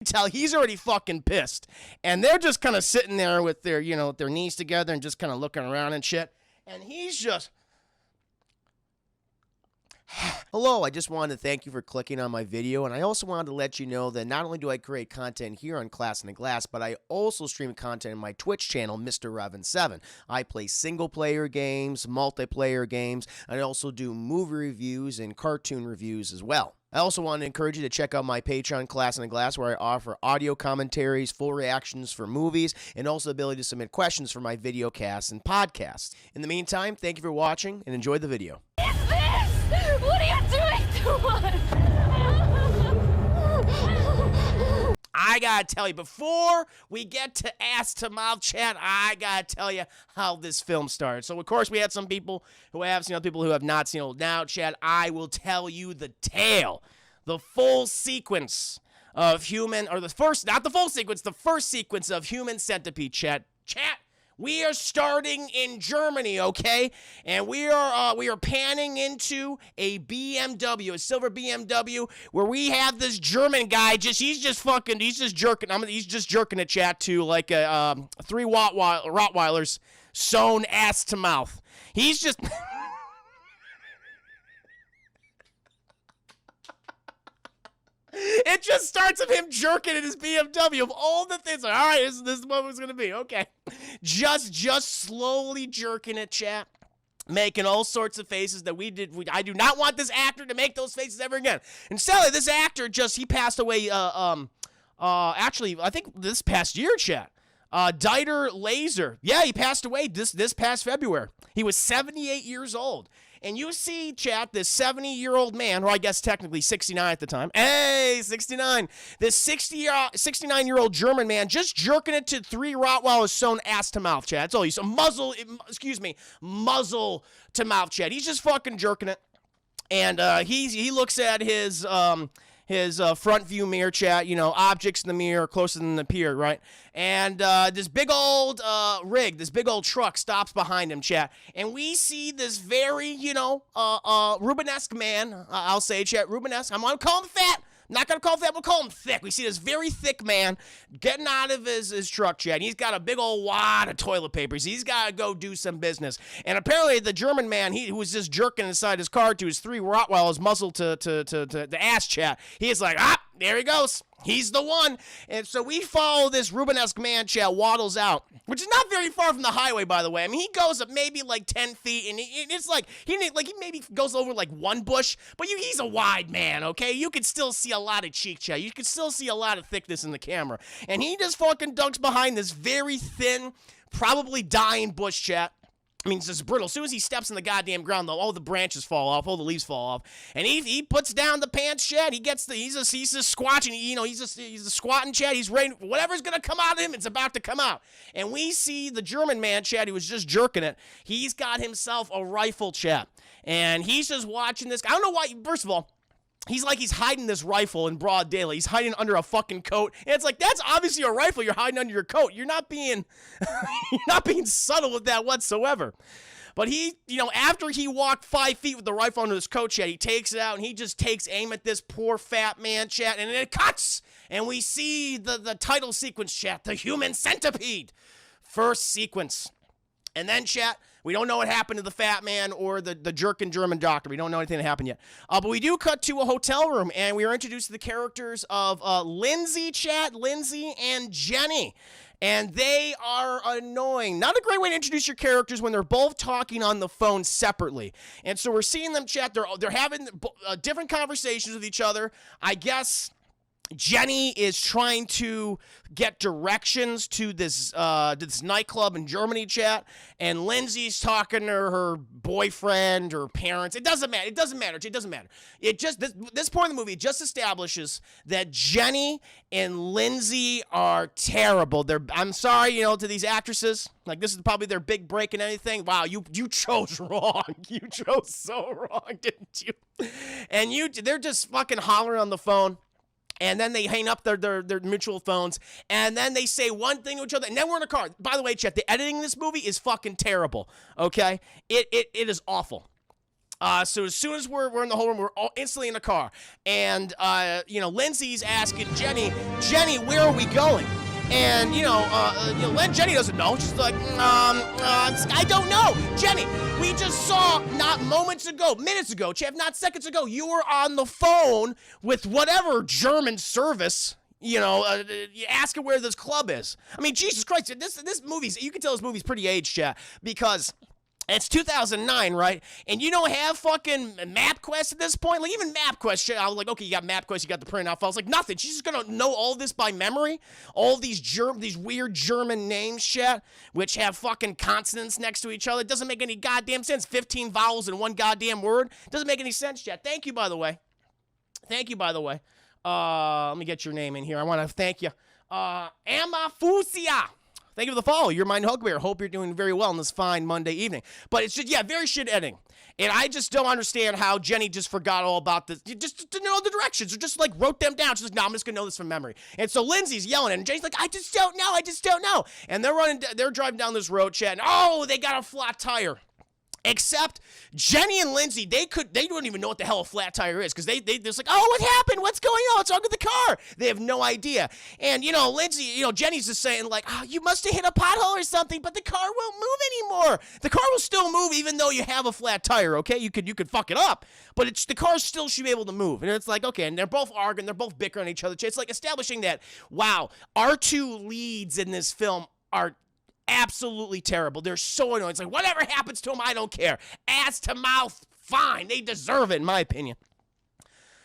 tell he's already fucking pissed. And they're just kind of sitting there with their, their knees together and just kind of looking around and shit. And he's just... Hello, I just wanted to thank you for clicking on my video, and I also wanted to let you know that not only do I create content here on Class in the Glass, but I also stream content in my Twitch channel, Mr. Revan7. I play single-player games, multiplayer games, and I also do movie reviews and cartoon reviews as well. I also want to encourage you to check out my Patreon, Class in the Glass, where I offer audio commentaries, full reactions for movies, and also the ability to submit questions for my video casts and podcasts. In the meantime, thank you for watching, and enjoy the video. What are you doing to us? I gotta tell you, before we get to ass to mouth chat, I gotta tell you how this film started. So, of course, we had some people who have seen it, people who have not seen it. Now, chat, I will tell you the tale, the full sequence of the first sequence of Human Centipede, chat. We are starting in Germany, okay? And we are panning into a BMW, a silver BMW, where we have this German guy. He's just jerking a chat to like a 3 Rottweilers sewn ass to mouth. He's just. It just starts with him jerking in his BMW of all the things. Like, all right, this is what it's going to be. Okay. Just slowly jerking it, chat. Making all sorts of faces that I do not want this actor to make those faces ever again. And sadly, this actor he passed away, actually, I think this past year, chat. Dieter Laser. Yeah, he passed away this past February. He was 78 years old. And you see, chat, this 70-year-old man, or I guess technically 69 at the time. Hey, 69. This 69-year-old German man just jerking it to 3 Rottweilers sewn ass to mouth, chat. That's all. He's a muzzle to mouth, chat. He's just fucking jerking it. And he looks at his front view mirror, chat, objects in the mirror closer than the pier, right? And this big old this big old truck stops behind him, chat. And we see this very, Rubenesque man, I'll say, chat, Rubenesque. I'm going to call him fat. I'm not going to call him fat, we'll call him thick. We see this very thick man getting out of his truck, chat. And he's got a big old wad of toilet papers. He's got to go do some business. And apparently the German man, who was just jerking inside his car to his 3 Rottweilers muzzle to the ass, chat. He's like, there he goes. He's the one. And so we follow this Rubenesque man, chat, waddles out, which is not very far from the highway, by the way. I mean, he goes up maybe like 10 feet, and it's like he maybe goes over like one bush, but he's a wide man, okay? You can still see a lot of cheek, chat. You can still see a lot of thickness in the camera. And he just fucking dunks behind this very thin, probably dying bush, chat. I mean, it's just brittle. As soon as he steps in the goddamn ground, though, all the branches fall off, all the leaves fall off, and he puts down the pants, chat. He's just squatching, he's a squatting, chat. He's ready. Whatever's gonna come out of him, it's about to come out. And we see the German man, chat, who was just jerking it. He's got himself a rifle, chat, and he's just watching this. I don't know why. First of all, he's hiding this rifle in broad daylight. He's hiding under a fucking coat. And it's like, that's obviously a rifle you're hiding under your coat. You're not being subtle with that whatsoever. But he, after he walked 5 feet with the rifle under his coat, chat, he takes it out and he just takes aim at this poor fat man, chat, and it cuts. And we see the title sequence, chat, the Human Centipede. First sequence. And then, chat, we don't know what happened to the fat man or the jerkin German doctor. We don't know anything that happened yet. But we do cut to a hotel room, and we are introduced to the characters of Lindsay, chat, Lindsay and Jenny. And they are annoying. Not a great way to introduce your characters when they're both talking on the phone separately. And so we're seeing them, chat. They're having different conversations with each other. I guess Jenny is trying to get directions to this nightclub in Germany, chat, and Lindsay's talking to her boyfriend or parents. It doesn't matter. It doesn't matter. It just this point in the movie just establishes that Jenny and Lindsay are terrible. I'm sorry, to these actresses. Like, this is probably their big break and anything. Wow, you chose wrong. You chose so wrong, didn't you? And they're just fucking hollering on the phone. And then they hang up their mutual phones, and then they say one thing to each other, and then we're in a car. By the way, chat, the editing in this movie is fucking terrible, okay? It is awful. So as soon as we're in the whole room, we're all instantly in the car. And, Lindsay's asking Jenny, where are we going? And, Jenny doesn't know. She's like, I don't know. Jenny, we just saw not minutes ago, Chad, not seconds ago, you were on the phone with whatever German service. You ask her where this club is. I mean, Jesus Christ, this movie's, you can tell this movie's pretty aged, chat, because it's 2009, right? And you don't have fucking MapQuest at this point? Like, even MapQuest shit, I was like, okay, you got MapQuest, you got the printout files. Like, nothing. She's just gonna know all this by memory? All these weird German names, chat, which have fucking consonants next to each other. It doesn't make any goddamn sense. 15 vowels in one goddamn word. Doesn't make any sense, chat. Thank you, by the way. Let me get your name in here. I want to thank you. Amafusia. Thank you for the follow. You're my hugbear. Hope you're doing very well on this fine Monday evening. But it's just, very shit editing. And I just don't understand how Jenny just forgot all about this. Just to know the directions. Or just like wrote them down. She's like, no, I'm just going to know this from memory. And so Lindsay's yelling and Jenny's like, I just don't know. And they're driving down this road chatting. Oh, they got a flat tire. Except Jenny and Lindsay, they don't even know what the hell a flat tire is, because they're just like, oh, what happened? What's going on? What's wrong with the car? They have no idea. And, Lindsay, Jenny's just saying, like, oh, you must have hit a pothole or something, but the car won't move anymore. The car will still move even though you have a flat tire, okay? You could fuck it up, but the car still should be able to move. And it's like, okay, and they're both arguing, they're both bickering on each other. It's like establishing that, wow, our two leads in this film are absolutely terrible. They're so annoying. It's like, whatever happens to them, I don't care. Ass to mouth, fine. They deserve it, in my opinion.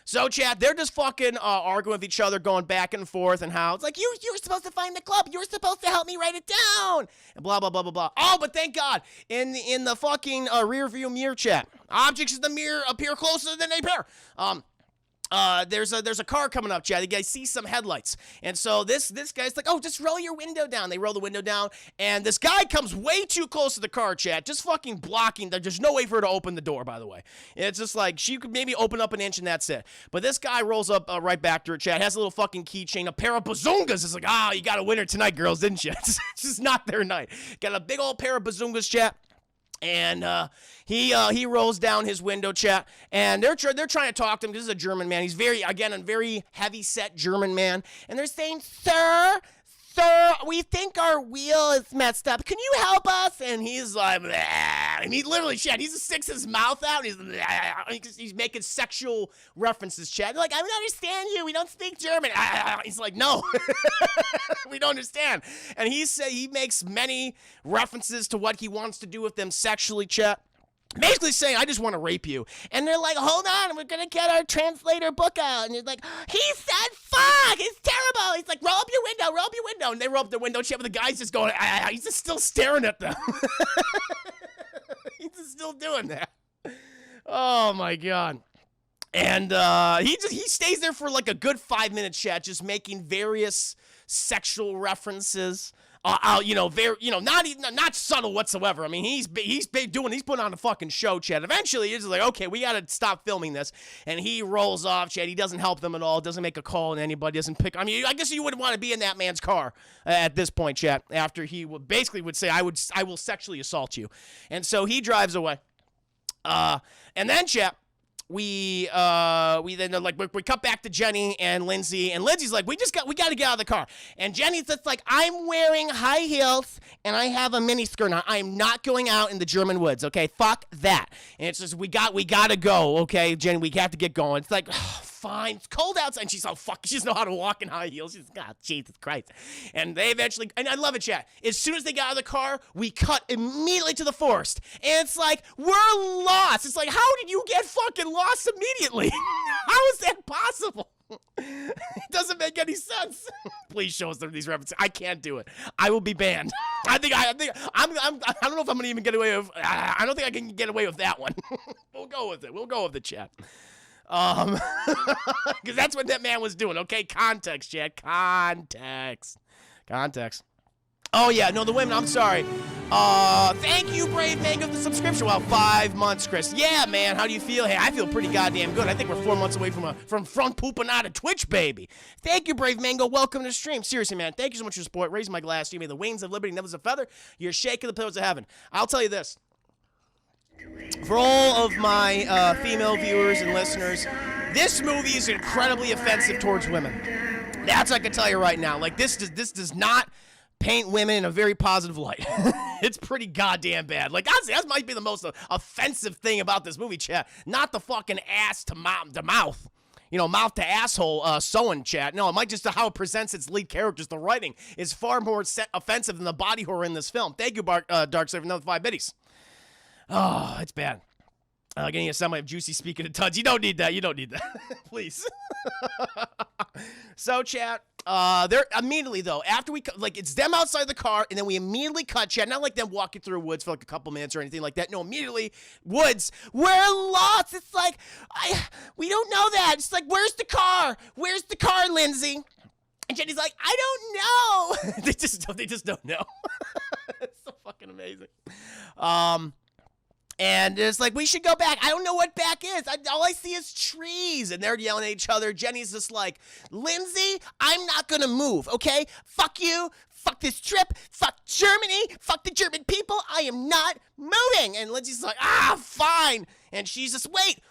So, chat, they're just fucking arguing with each other, going back and forth, and how it's like, you were supposed to find the club. You were supposed to help me write it down. And blah, blah, blah, blah, blah. Oh, but thank God, in the fucking rear view mirror chat, objects in the mirror appear closer than they appear. There's a car coming up, Chad. You guys see some headlights. And so this guy's like, oh, just roll your window down. They roll the window down, and this guy comes way too close to the car, Chad, just fucking blocking. There's no way for her to open the door, by the way. It's just like, she could maybe open up an inch and that's it. But this guy rolls up right back to her, Chad, has a little fucking keychain, a pair of bazungas. It's like, you got a winner tonight, girls, didn't you? It's just not their night. Got a big old pair of bazungas, Chad. And he rolls down his window, chat, and they're trying to talk to him. This is a German man. He's a very heavy-set German man. And they're saying, Sir, we think our wheel is messed up. Can you help us? And he's like, bleh. And he literally, chat, he just sticks his mouth out. And he's making sexual references, chat. They're like, I don't understand you. We don't speak German. He's like, no, we don't understand. And he makes many references to what he wants to do with them sexually, chat. Basically saying, I just want to rape you. And they're like, hold on, we're going to get our translator book out. And he's like, he said fuck, it's terrible. He's like, roll up your window. And they roll up their window, but the guy's just going, he's just still staring at them. He's just still doing that. Oh, my God. And he stays there for like a good 5 minutes, chat, just making various sexual references. Not subtle whatsoever. I mean, he's putting on a fucking show, Chad. Eventually, he's like, okay, we gotta stop filming this, and he rolls off, Chad. He doesn't help them at all. Doesn't make a call, and anybody doesn't pick. I mean, I guess you wouldn't want to be in that man's car at this point, Chad. After he basically would say, I will sexually assault you, and so he drives away. And then, Chad, we cut back to Jenny and Lindsay, and Lindsay's like, we got to get out of the car. And Jenny's just like, I'm wearing high heels and I have a mini skirt on. I'm not going out in the German woods, okay? Fuck that. And it's just, we got to go, okay, Jenny, we have to get going. It's like, fine, it's cold outside. And she's all, fuck, she doesn't know how to walk in high heels. She's like, God, Jesus Christ. And they eventually, and I love it, chat. As soon as they got out of the car, we cut immediately to the forest. And it's like, we're lost. It's like, how did you get fucking lost immediately? How is that possible? It doesn't make any sense. Please show us these references. I can't do it. I will be banned. I don't know if I'm gonna even get away with. I don't think I can get away with that one. We'll go with it. We'll go with the chat. Because that's what that man was doing. Okay, context, chat. Context. Oh, yeah, no, the women, I'm sorry. Thank you, Brave Mango, for the subscription. Well, 5 months, Chris. Yeah, man, how do you feel? Hey, I feel pretty goddamn good. I think we're 4 months away from front pooping out of Twitch, baby. Thank you, Brave Mango. Welcome to the stream. Seriously, man, thank you so much for your support. Raise my glass to you. May the wings of liberty never a feather. You're shaking the pillars of heaven. I'll tell you this. for all of my female viewers and listeners, this movie is incredibly offensive towards women. That's what I can tell you right now. Like, this does not paint women in a very positive light. It's pretty goddamn bad. Like, honestly, that might be the most offensive thing about this movie, chat. Not the fucking ass to mouth. You know, mouth to asshole sewing, chat. No, it might just how it presents its lead characters. The writing is far more offensive than the body horror in this film. Thank you, Darkseid, for another 5 biddies. Oh, it's bad. Getting a sound of Juicy speaking to Tuds. You don't need that. You don't need that. Please. So, chat, they're immediately, though, after we, like, it's them outside the car, and then we immediately cut, chat. Not like them walking through woods for, like, a couple minutes or anything like that. No, immediately, woods, we're lost. It's like, we don't know that. It's like, where's the car? Where's the car, Lindsay? And Jenny's like, I don't know. They just don't know. It's so fucking amazing. And it's like, we should go back. I don't know what back is. All I see is trees. And they're yelling at each other. Jenny's just like, Lindsay, I'm not going to move, okay? Fuck you. Fuck this trip. Fuck Germany. Fuck the German people. I am not moving. And Lindsay's like, fine. And she's just,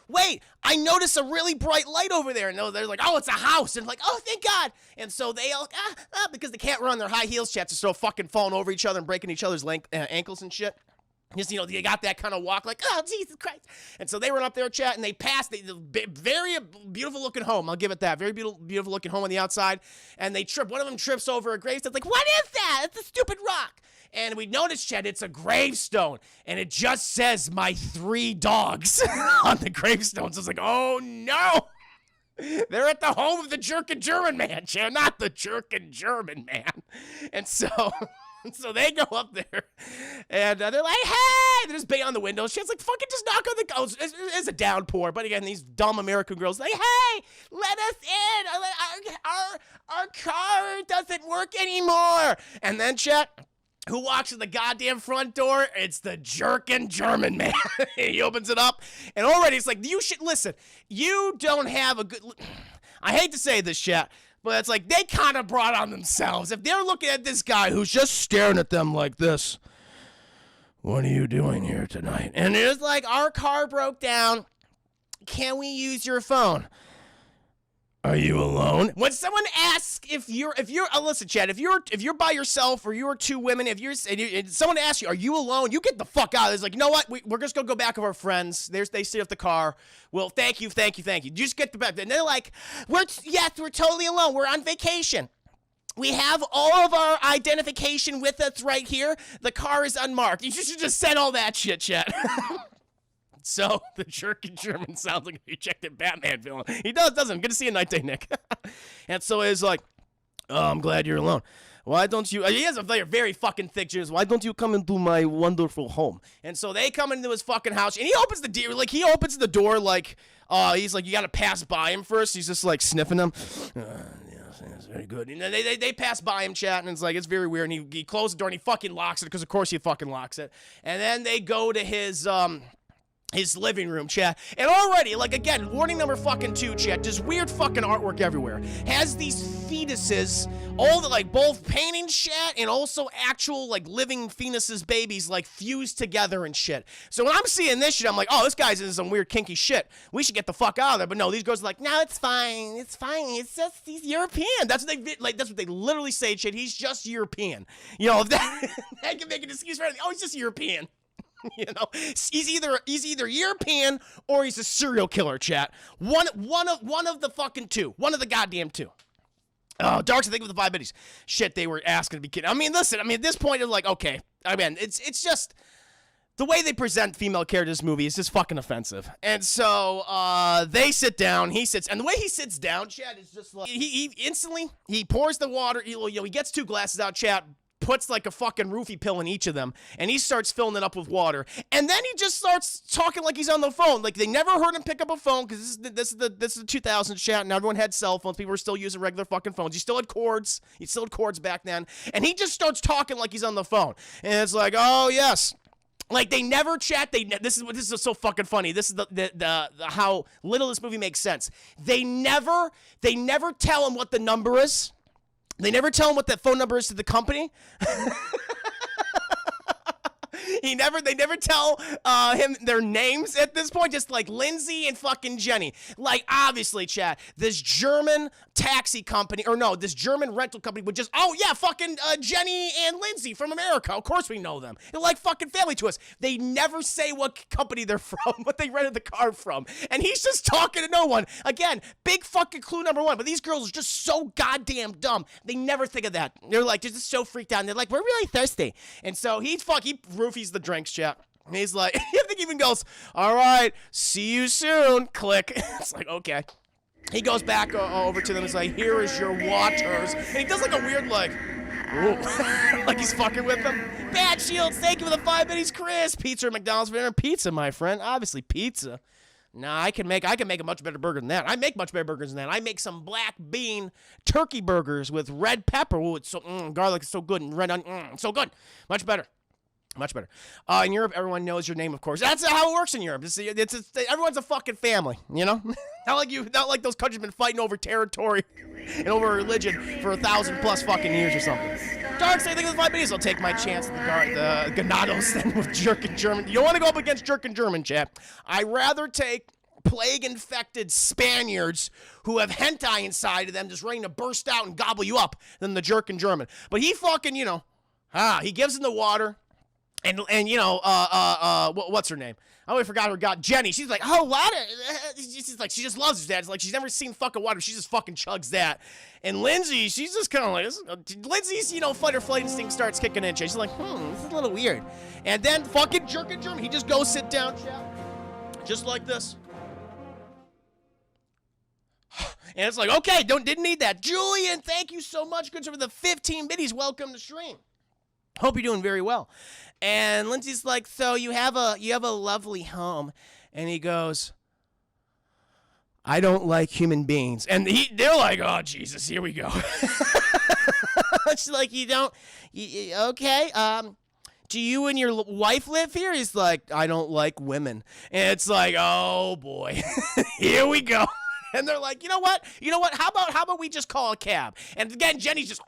wait. I notice a really bright light over there. And they're like, oh, it's a house. And like, oh, thank God. And so they all, because they can't run their high heels, chats, so fucking falling over each other and breaking each other's ankles and shit. Just, you know, they got that kind of walk like, oh, Jesus Christ. And so they run up there, chat, and they pass the very beautiful looking home. I'll give it that. Very beautiful looking home on the outside. And they trip. One of them trips over a gravestone. It's like, what is that? It's a stupid rock. And we notice, chat, it's a gravestone. And it just says, my 3 dogs on the gravestone. So it's like, oh, no. They're at the home of the jerkin' German man, chat, not the jerkin' German man. And so... So they go up there, and they're like, hey! They're just banging on the window. She's like, fucking just knock on the... Oh, it's a downpour. But again, these dumb American girls like, hey! Let us in! Our car doesn't work anymore! And then, chat, who walks in the goddamn front door? It's the jerkin' German man. He opens it up, and already it's like, you should... Listen, you don't have a good... I hate to say this, chat, but it's like they kind of brought on themselves. If they're looking at this guy who's just staring at them like this, what are you doing here tonight? And it's like, our car broke down. Can we use your phone? Are you alone? When someone asks if you're listen, Chad, if you're by yourself or you're 2 women, if someone asks you, are you alone? You get the fuck out. It's like, you know what? We're just gonna go back with our friends. They sit at the car. Well, thank you. Just get the back. And they're like, we're totally alone. We're on vacation. We have all of our identification with us right here. The car is unmarked. You should just said all that shit, Chad. So, the jerkin' German sounds like a rejected Batman villain. He does, doesn't he? Good to see you, Night Day Nick. And so it's like, oh, I'm glad you're alone. Why don't you... He has a very fucking thick James. Why don't you come into my wonderful home? And so they come into his fucking house, and he opens the door like, he's like, you gotta pass by him first. He's just like sniffing them. That's very good. And they pass by him, chat, and it's like, it's very weird. And he closes the door, and he fucking locks it, because of course he fucking locks it. And then they go to his living room, chat. And already, like, again, warning number fucking 2, chat, just weird fucking artwork everywhere. Has these fetuses, all the, like, both painting, chat, and also actual, like, living fetuses, babies, like, fused together and shit. So when I'm seeing this shit, I'm like, oh, this guy's into some weird kinky shit. We should get the fuck out of there. But no, these girls are like, no, it's fine. It's just, he's European. That's what they literally say, chat. He's just European. You know, if that can make an excuse for anything. Oh, he's just European. You know, he's either European or he's a serial killer, chat. One of the fucking 2. One of the goddamn 2. Oh, Dark's thinking with the 5 biddies. Shit, they were asking to be kidding. I mean, listen, at this point, it's like, okay. I mean, it's just the way they present female characters in this movie is just fucking offensive. And so they sit down, he sits, and the way he sits down, chat, is just like he instantly pours the water, he gets 2 glasses out, chat, puts like a fucking roofie pill in each of them, and he starts filling it up with water, and then he just starts talking like he's on the phone. Like, they never heard him pick up a phone, because this is the 2000s, chat, and everyone had cell phones. People were still using regular fucking phones. He still had cords back then, and he just starts talking like he's on the phone, and it's like, oh yes. Like, they never chat. This is so fucking funny. This is the how little this movie makes sense. They never tell him what the number is. They never tell him what that phone number is to the company. They never tell him their names at this point, just like Lindsay and fucking Jenny. Like, obviously, chat, this German taxi company, or no, this German rental company would just, oh yeah, fucking Jenny and Lindsay from America. Of course we know them. They're like fucking family to us. They never say what company they're from, what they rented the car from. And he's just talking to no one. Again, big fucking clue number one. But these girls are just so goddamn dumb. They never think of that. They're like, they're just so freaked out. And they're like, we're really thirsty. And so he roofies the drinks, chat. And he's like, I think he even goes, all right, see you soon. Click. It's like, okay. He goes back over to them and is like, here is your waters. And he does like a weird like, ooh. Like he's fucking with them. Bad Shields, thank you for the 5 minutes, Chris. Pizza or McDonald's for dinner? Pizza, my friend. Obviously pizza. Nah, I can make a much better burger than that. I make much better burgers than that. I make some black bean turkey burgers with red pepper. Ooh, it's so garlic is so good, and red onion, so good. Much better. Much better. In Europe, everyone knows your name, of course. That's how it works in Europe. Everyone's a fucking family, you know? Not like those countries been fighting over territory and over religion for 1,000+ fucking years or something. Dark, say think of the 5 minutes. I'll take my chance at the Ganados than with Jerkin German. You don't want to go up against Jerkin German, chat. I'd rather take plague-infected Spaniards who have hentai inside of them just ready to burst out and gobble you up than the Jerkin German. But he fucking, he gives them the water. And what's her name? I always forgot her god, Jenny. She's like, oh, water. She's like, she just loves his dad. It's like she's never seen fucking water. She just fucking chugs that. And Lindsay, she's just kind of like, Lindsay's, fight or flight instinct starts kicking in. She's like, this is a little weird. And then fucking Jerkin German, he just goes sit down, chat. Just like this. And it's like, okay, didn't need that. Julian, thank you so much. Good for the 15 biddies. Welcome to stream. Hope you're doing very well. And Lindsay's like, so you have a lovely home. And he goes, I don't like human beings. And they're like, oh, Jesus, here we go. She's like, okay, do you and your wife live here? He's like, I don't like women. And it's like, oh, boy, here we go. And they're like, you know what? How about we just call a cab? And again, Jenny's just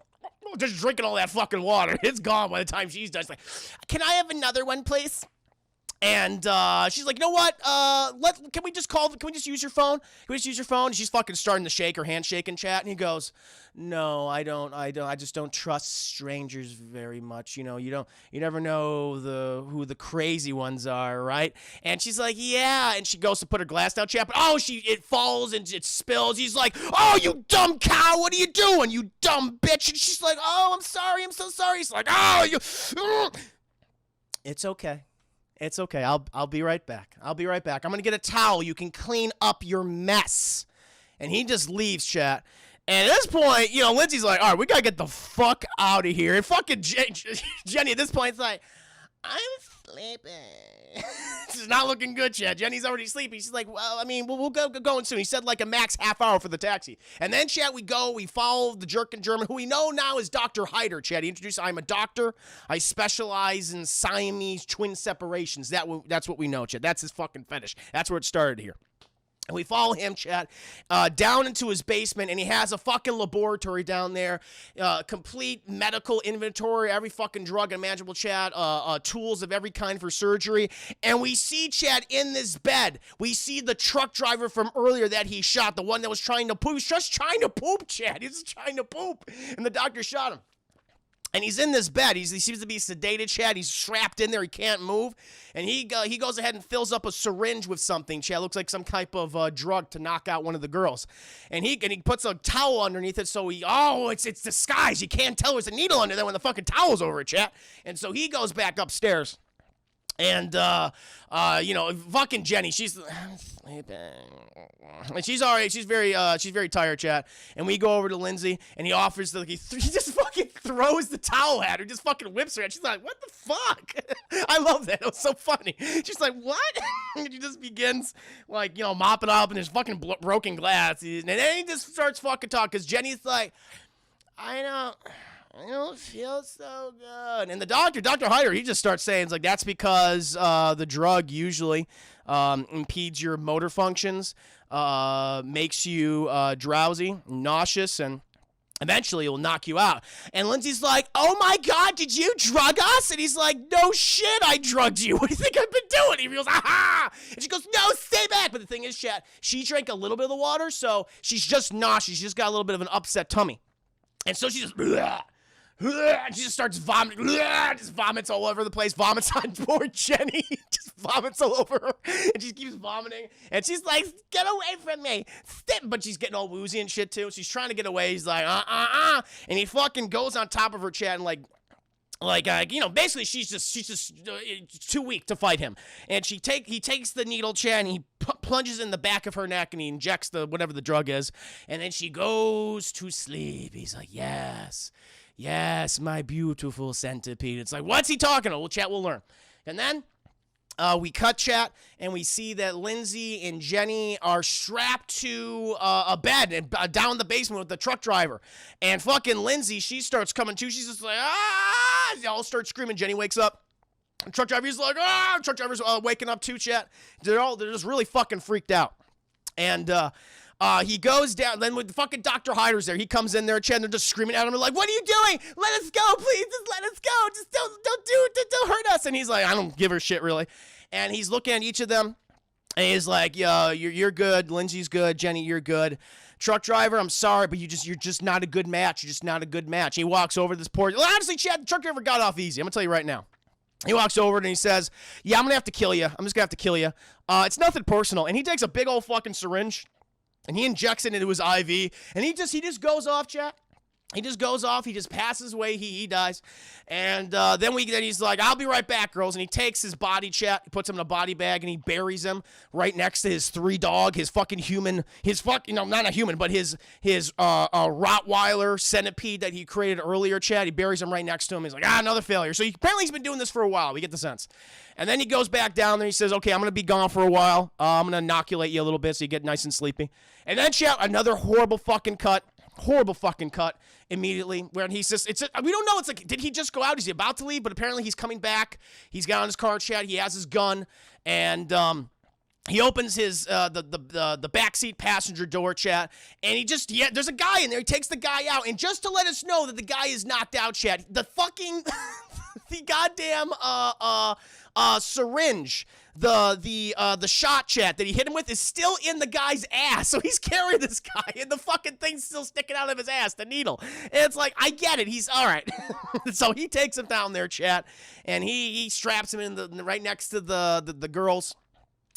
drinking all that fucking water. It's gone by the time she's done. She's like, can I have another one, please? And she's like, you know what? Can we just use your phone? Can we just use your phone? And she's fucking starting to shake her handshake and chat. And he goes, no, I just don't trust strangers very much. You never know who the crazy ones are, right? And she's like, yeah. And she goes to put her glass down, chat. But it falls and it spills. He's like, oh, you dumb cow. What are you doing, you dumb bitch? And she's like, oh, I'm sorry. I'm so sorry. He's like, oh, you. It's okay. It's okay. I'll be right back. I'm gonna get a towel. You can clean up your mess. And he just leaves, chat. And at this point, Lindsay's like, all right, we gotta get the fuck out of here. And fucking Jenny at this point is like, I'm sleeping. This is not looking good, chat. Jenny's already sleeping. She's like, well, I mean, we'll go going soon. He said like a max half hour for the taxi. And then, chat, we follow the Jerkin German, who we know now is Dr. Hyder, chat. He introduced, I'm a doctor. I specialize in Siamese twin separations. That's what we know, chat. That's his fucking fetish. That's where it started here. And we follow him, chat, down into his basement, and he has a fucking laboratory down there, complete medical inventory, every fucking drug imaginable, chat, tools of every kind for surgery. And we see, chat, in this bed, we see the truck driver from earlier that he shot, the one that was trying to poop. He was just trying to poop, chat. He was just trying to poop, and the doctor shot him. And he's in this bed. He seems to be sedated, Chad. He's strapped in there. He can't move. And he goes ahead and fills up a syringe with something, Chad. Looks like some type of drug to knock out one of the girls. And he puts a towel underneath it, so it's disguised. You can't tell there's a needle under there when the fucking towel's over it, Chad. And so he goes back upstairs. And, fucking Jenny, she's sleeping. And she's all right. She's very tired, chat. And we go over to Lindsay, and he offers he just fucking throws the towel at her, just fucking whips her. And she's like, what the fuck? I love that. It was so funny. She's like, what? And she just begins, mopping up, and there's fucking broken glass. And then he just starts fucking talking, because Jenny's like, I don't feel so good. And the Dr. Hyder, he just starts saying, it's like, that's because the drug usually impedes your motor functions, makes you drowsy, nauseous, and Eventually, it will knock you out. And Lindsay's like, oh my God, did you drug us? And he's like, no shit, I drugged you. What do you think I've been doing? He goes, aha! And she goes, no, stay back. But the thing is, chat, she drank a little bit of the water, so she's just nauseous. She's just got a little bit of an upset tummy. And so she just, and she just starts vomiting, just vomits all over the place, vomits on poor Jenny, just vomits all over her, and she keeps vomiting, and she's like, get away from me, but she's getting all woozy and shit too, she's trying to get away, he's like, and he fucking goes on top of her, chat, and basically she's just too weak to fight him, and he takes the needle, chat, and he plunges in the back of her neck, and he injects whatever the drug is, and then she goes to sleep. He's like, yes, my beautiful centipede. It's like, what's he talking about? Well, chat, we'll learn. And then we cut, chat, and we see that Lindsay and Jenny are strapped to a bed and down in the basement with the truck driver. And fucking Lindsay, she starts coming to. She's just like, ah! They all start screaming. Jenny wakes up. The truck driver's like, ah! Truck driver's waking up too, chat. They're just really fucking freaked out. And he goes down, then with fucking Dr. Hyder's there, he comes in there, and they're just screaming at him, like, what are you doing? Let us go, please, just let us go, just don't do it, don't hurt us. And he's like, I don't give her shit, really. And he's looking at each of them, and he's like, yeah, you're good, Lindsay's good, Jenny, you're good. Truck driver, I'm sorry, but you're just not a good match, you're just not a good match. He walks over to this poor, honestly, Chad, the truck driver got off easy, I'm gonna tell you right now. He walks over and he says, yeah, I'm gonna have to kill you, I'm just gonna have to kill you. It's nothing personal, and he takes a big old fucking syringe, and he injects it into his IV, and he just goes off, chat. He just goes off. He just passes away. He dies. And then he's like, I'll be right back, girls. And he takes his body, chat, he puts him in a body bag, and he buries him right next to his 3-dog, his fucking human, not a human, but his Rottweiler centipede that he created earlier, chat. He buries him right next to him. He's like, another failure. So apparently he's been doing this for a while. We get the sense. And then he goes back down there. He says, okay, I'm going to be gone for a while. I'm going to inoculate you a little bit so you get nice and sleepy. And then, chat, another horrible fucking cut immediately where he says, we don't know, it's like, did he just go out? Is he about to leave? But apparently he's coming back. He's got on his car, chat. He has his gun, and he opens his the backseat passenger door, chat, and there's a guy in there. He takes the guy out, and just to let us know that the guy is knocked out, chat, the fucking the goddamn syringe, the shot, chat, that he hit him with is still in the guy's ass. So he's carrying this guy, and the fucking thing's still sticking out of his ass, the needle. And it's like, I get it. He's all right. So he takes him down there, chat, and he straps him in right next to the girls,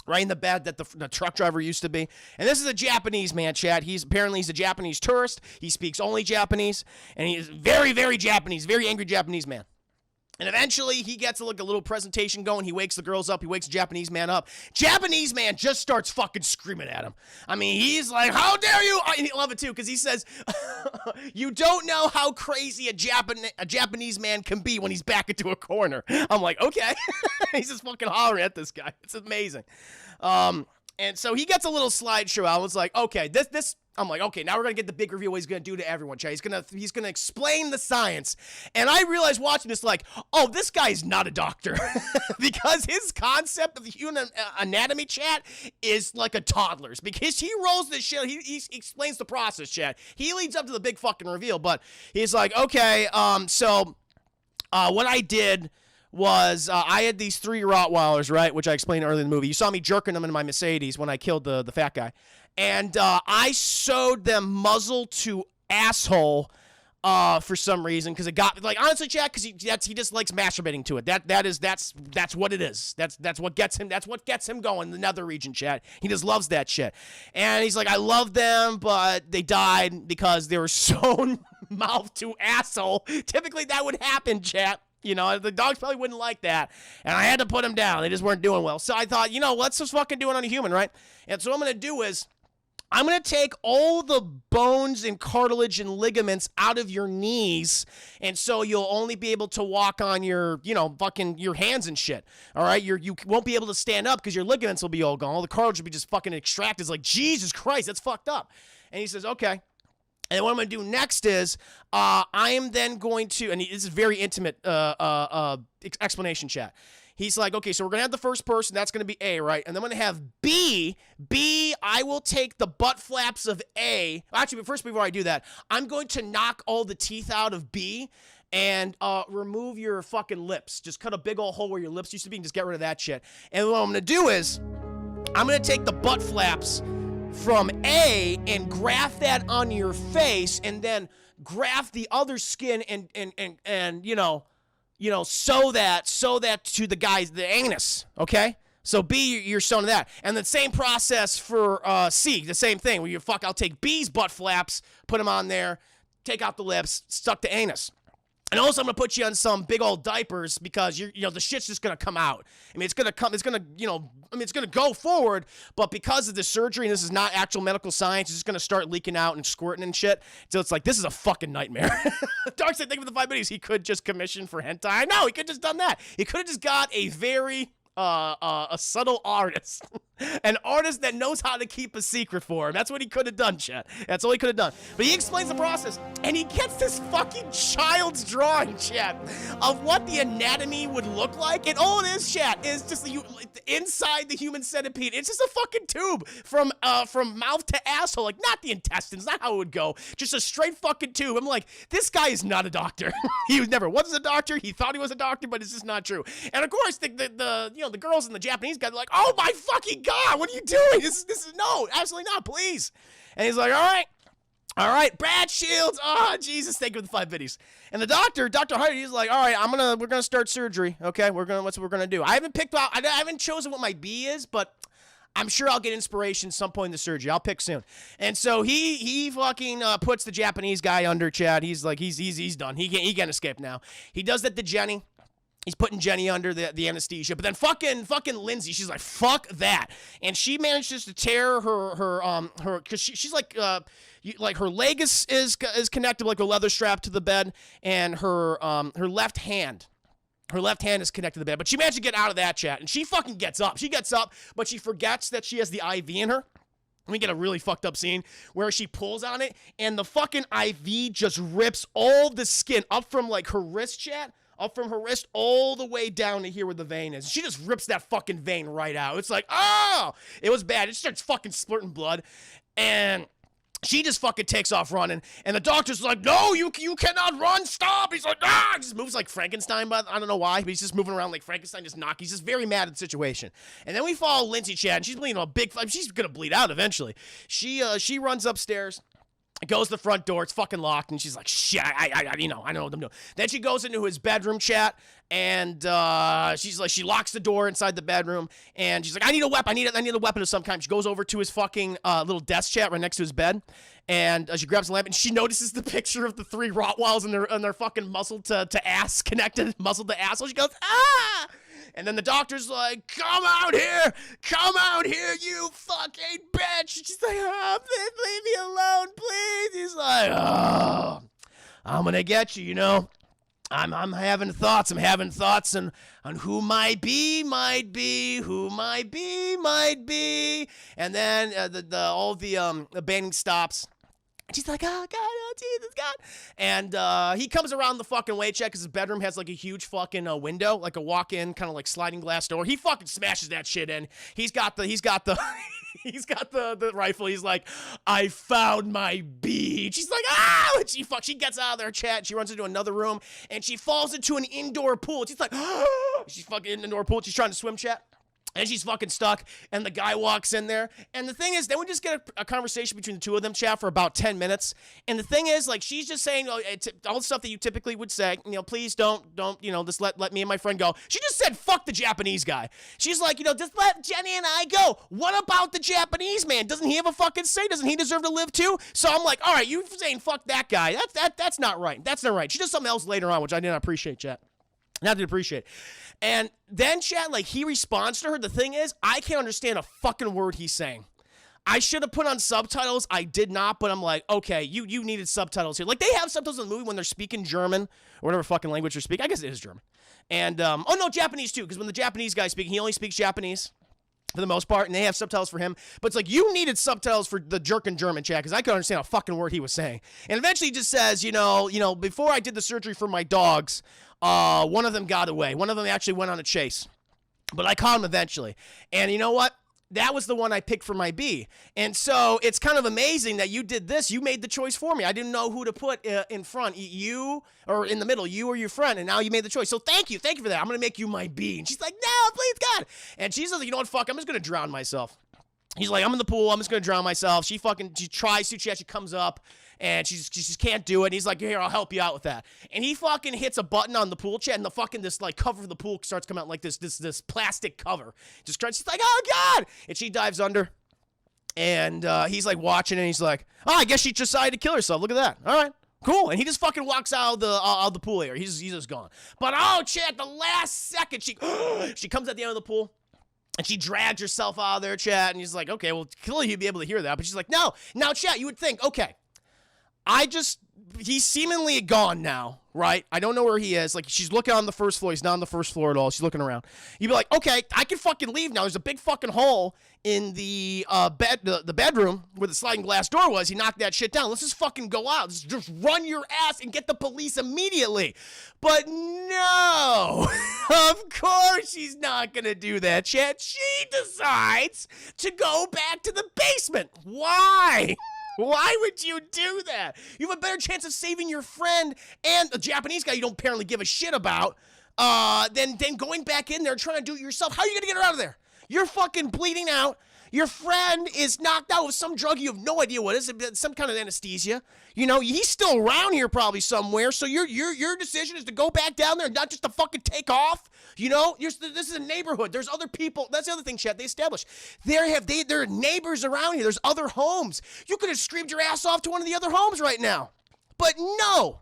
right in the bed that the truck driver used to be. And this is a Japanese man, chat. He's a Japanese tourist. He speaks only Japanese, and he is very, very Japanese, very angry Japanese man. And eventually, he gets a little presentation going. He wakes the girls up. He wakes the Japanese man up. Japanese man just starts fucking screaming at him. I mean, he's like, how dare you? And I love it, too, because he says, you don't know how crazy a Japanese man can be when he's back into a corner. I'm like, okay. He's just fucking hollering at this guy. It's amazing. And so he gets a little slideshow out. It's like, okay, this. I'm like, okay, now we're gonna get the big reveal. What he's gonna do to everyone, Chad. He's gonna explain the science. And I realized watching this, like, oh, this guy's not a doctor, because his concept of the human anatomy, chat, is like a toddler's. Because he rolls this shit. He explains the process, chat. He leads up to the big fucking reveal. But he's like, okay, so what I did was I had these 3 Rottweilers, right, which I explained earlier in the movie. You saw me jerking them in my Mercedes when I killed the fat guy. And I sewed them muzzle to asshole for some reason, because it got, like, honestly, Jack, because he just likes masturbating to it. That's what it is. That's what gets him going. The nether region, chat. He just loves that shit. And he's like, I love them, but they died because they were sewn mouth to asshole. Typically, that would happen, chat. You know, the dogs probably wouldn't like that. And I had to put them down. They just weren't doing well. So I thought, let's just fucking do it on a human, right? And so what I'm going to do is, I'm going to take all the bones and cartilage and ligaments out of your knees, and so you'll only be able to walk on your, fucking your hands and shit, all right? You won't be able to stand up because your ligaments will be all gone. All the cartilage will be just fucking extracted. It's like, Jesus Christ, that's fucked up. And he says, okay. And what I'm going to do next is I am then going to, and this is very intimate explanation, chat. He's like, okay, so we're going to have the first person. That's going to be A, right? And then I'm going to have B. B, I will take the butt flaps of A. Actually, but first, before I do that, I'm going to knock all the teeth out of B and remove your fucking lips. Just cut a big old hole where your lips used to be and just get rid of that shit. And what I'm going to do is I'm going to take the butt flaps from A and graft that on your face and then graft the other skin and sew that to the anus, okay? So B, you're sewing that. And the same process for C, the same thing. Where I'll take B's butt flaps, put them on there, take out the lips, stuck to anus. And also, I'm gonna put you on some big old diapers because the shit's just gonna come out. I mean, it's gonna go forward, but because of the surgery, and this is not actual medical science, it's just gonna start leaking out and squirting and shit. So it's like, this is a fucking nightmare. Dark said, think of the 5 minutes he could just commission for hentai. No, he could just done that. He could have just got a very a subtle artist. An artist that knows how to keep a secret for him. That's what he could have done, chat. That's all he could have done. But he explains the process, and he gets this fucking child's drawing, chat, of what the anatomy would look like. And all it is, chat, is just inside the human centipede. It's just a fucking tube from mouth to asshole. Like, not the intestines, not how it would go. Just a straight fucking tube. I'm like, this guy is not a doctor. He never was a doctor. He thought he was a doctor, but it's just not true. And of course, the girls and the Japanese guys are like, oh my fucking God, what are you doing? This is no, absolutely not, please. And he's like, all right, Brad Shields. Oh, Jesus, thank you for the 5 biddies. And the Dr. Hardy, he's like, all right, we're gonna start surgery. Okay, what's what we're gonna do. I haven't chosen what my B is, but I'm sure I'll get inspiration some point in the surgery. I'll pick soon. And so he fucking puts the Japanese guy under, Chad. He's like, he's done. He can't escape now. He does that to Jenny. He's putting Jenny under the anesthesia, but then fucking Lindsay, she's like, fuck that, and she manages to tear her because she's like her leg is connected like a leather strap to the bed, and her left hand is connected to the bed, but she managed to get out of that, chat, and she fucking gets up. She gets up, but she forgets that she has the IV in her. We get a really fucked up scene where she pulls on it, and the fucking IV just rips all the skin up from like her wrist, chat. Up from her wrist all the way down to here where the vein is. She just rips that fucking vein right out. It's like, oh! It was bad. It starts fucking splurting blood. And she just fucking takes off running. And the doctor's like, no, you cannot run. Stop. He's like, ah! He just moves like Frankenstein, but I don't know why. But he's just moving around like Frankenstein, just knock. He's just very mad at the situation. And then we follow Lindsay, Chad, and she's bleeding a big... She's gonna bleed out eventually. She runs upstairs. Goes to the front door, it's fucking locked, and she's like, shit, I know what I'm doing. Then she goes into his bedroom, chat, and she's like, she locks the door inside the bedroom, and she's like, I need a weapon, I need a weapon of some kind. She goes over to his fucking little desk, chat, right next to his bed, and she grabs a lamp, and she notices the picture of the 3 Rottweilers and their fucking muscle to ass connected, muscle to ass, so she goes, ah! And then the doctor's like, come out here, you fucking bitch. She's like, oh, please leave me alone, please. He's like, oh, I'm gonna get you, I'm having thoughts on who my B might be, And then the banding stops. She's like, oh, God, oh, Jesus, God. And he comes around the fucking way, check, because his bedroom has, like, a huge fucking window, like a walk-in kind of, like, sliding glass door. He fucking smashes that shit in. He's got the he's got the rifle. He's like, I found my bee. She's like, ah! And she gets out of there, chat. She runs into another room, and she falls into an indoor pool. She's like, oh! She's fucking in the indoor pool. She's trying to swim, chat. And she's fucking stuck, and the guy walks in there. And the thing is, then we just get a conversation between the two of them, chat, for about 10 minutes. And the thing is, like, she's just saying all the stuff that you typically would say. Please don't, just let me and my friend go. She just said, fuck the Japanese guy. She's like, just let Jenny and I go. What about the Japanese man? Doesn't he have a fucking say? Doesn't he deserve to live too? So I'm like, all right, you saying fuck that guy. That's not right. That's not right. She does something else later on, which I did not appreciate, chat. Not to appreciate. And then, chat, like, he responds to her. The thing is, I can't understand a fucking word he's saying. I should have put on subtitles. I did not, but I'm like, okay, you needed subtitles here. Like, they have subtitles in the movie when they're speaking German or whatever fucking language they're speaking. I guess it is German. And, oh, no, Japanese, too, because when the Japanese guy's speaking, he only speaks Japanese for the most part, and they have subtitles for him. But it's like, you needed subtitles for the jerkin German, chat, because I couldn't understand a fucking word he was saying. And eventually he just says, before I did the surgery for my dogs, one of them got away. One of them actually went on a chase. But I caught him eventually. And you know what? That was the one I picked for my B. And so it's kind of amazing that you did this. You made the choice for me. I didn't know who to put in front, you or in the middle, you or your friend. And now you made the choice. So thank you. Thank you for that. I'm going to make you my B. And she's like, no, please, God. And she's like, you know what? Fuck, I'm just going to drown myself. He's like, I'm in the pool. I'm just going to drown myself. She tries to. She comes up. And she just can't do it. And he's like, here, I'll help you out with that. And he fucking hits a button on the pool chat, and the fucking this like cover of the pool starts coming out like this plastic cover. Just she's like, oh God! And she dives under. And he's like watching, and he's like, oh, I guess she decided to kill herself. Look at that. All right. Cool. And he just fucking walks out of the pool area. He's just gone. But oh, chat, the last second she comes at the end of the pool. And she drags herself out of there, chat. And he's like, okay, well, clearly you'd be able to hear that. But she's like, no. Now, chat, you would think, okay. He's seemingly gone now, right? I don't know where he is. Like, she's looking on the first floor. He's not on the first floor at all. She's looking around. You'd be like, okay, I can fucking leave now. There's a big fucking hole in the bedroom where the sliding glass door was. He knocked that shit down. Let's just fucking go out. Just run your ass and get the police immediately. But no, of course she's not going to do that, chat. She decides to go back to the basement. Why? Why would you do that? You have a better chance of saving your friend and a Japanese guy you don't apparently give a shit about than going back in there and trying to do it yourself. How are you going to get her out of there? You're fucking bleeding out. Your friend is knocked out with some drug you have no idea what it is, some kind of anesthesia. You know, he's still around here probably somewhere, so your decision is to go back down there and not just to fucking take off. You know, this is a neighborhood. There's other people. That's the other thing, Chet, they established. There are neighbors around here. There's other homes. You could have screamed your ass off to one of the other homes right now. But no.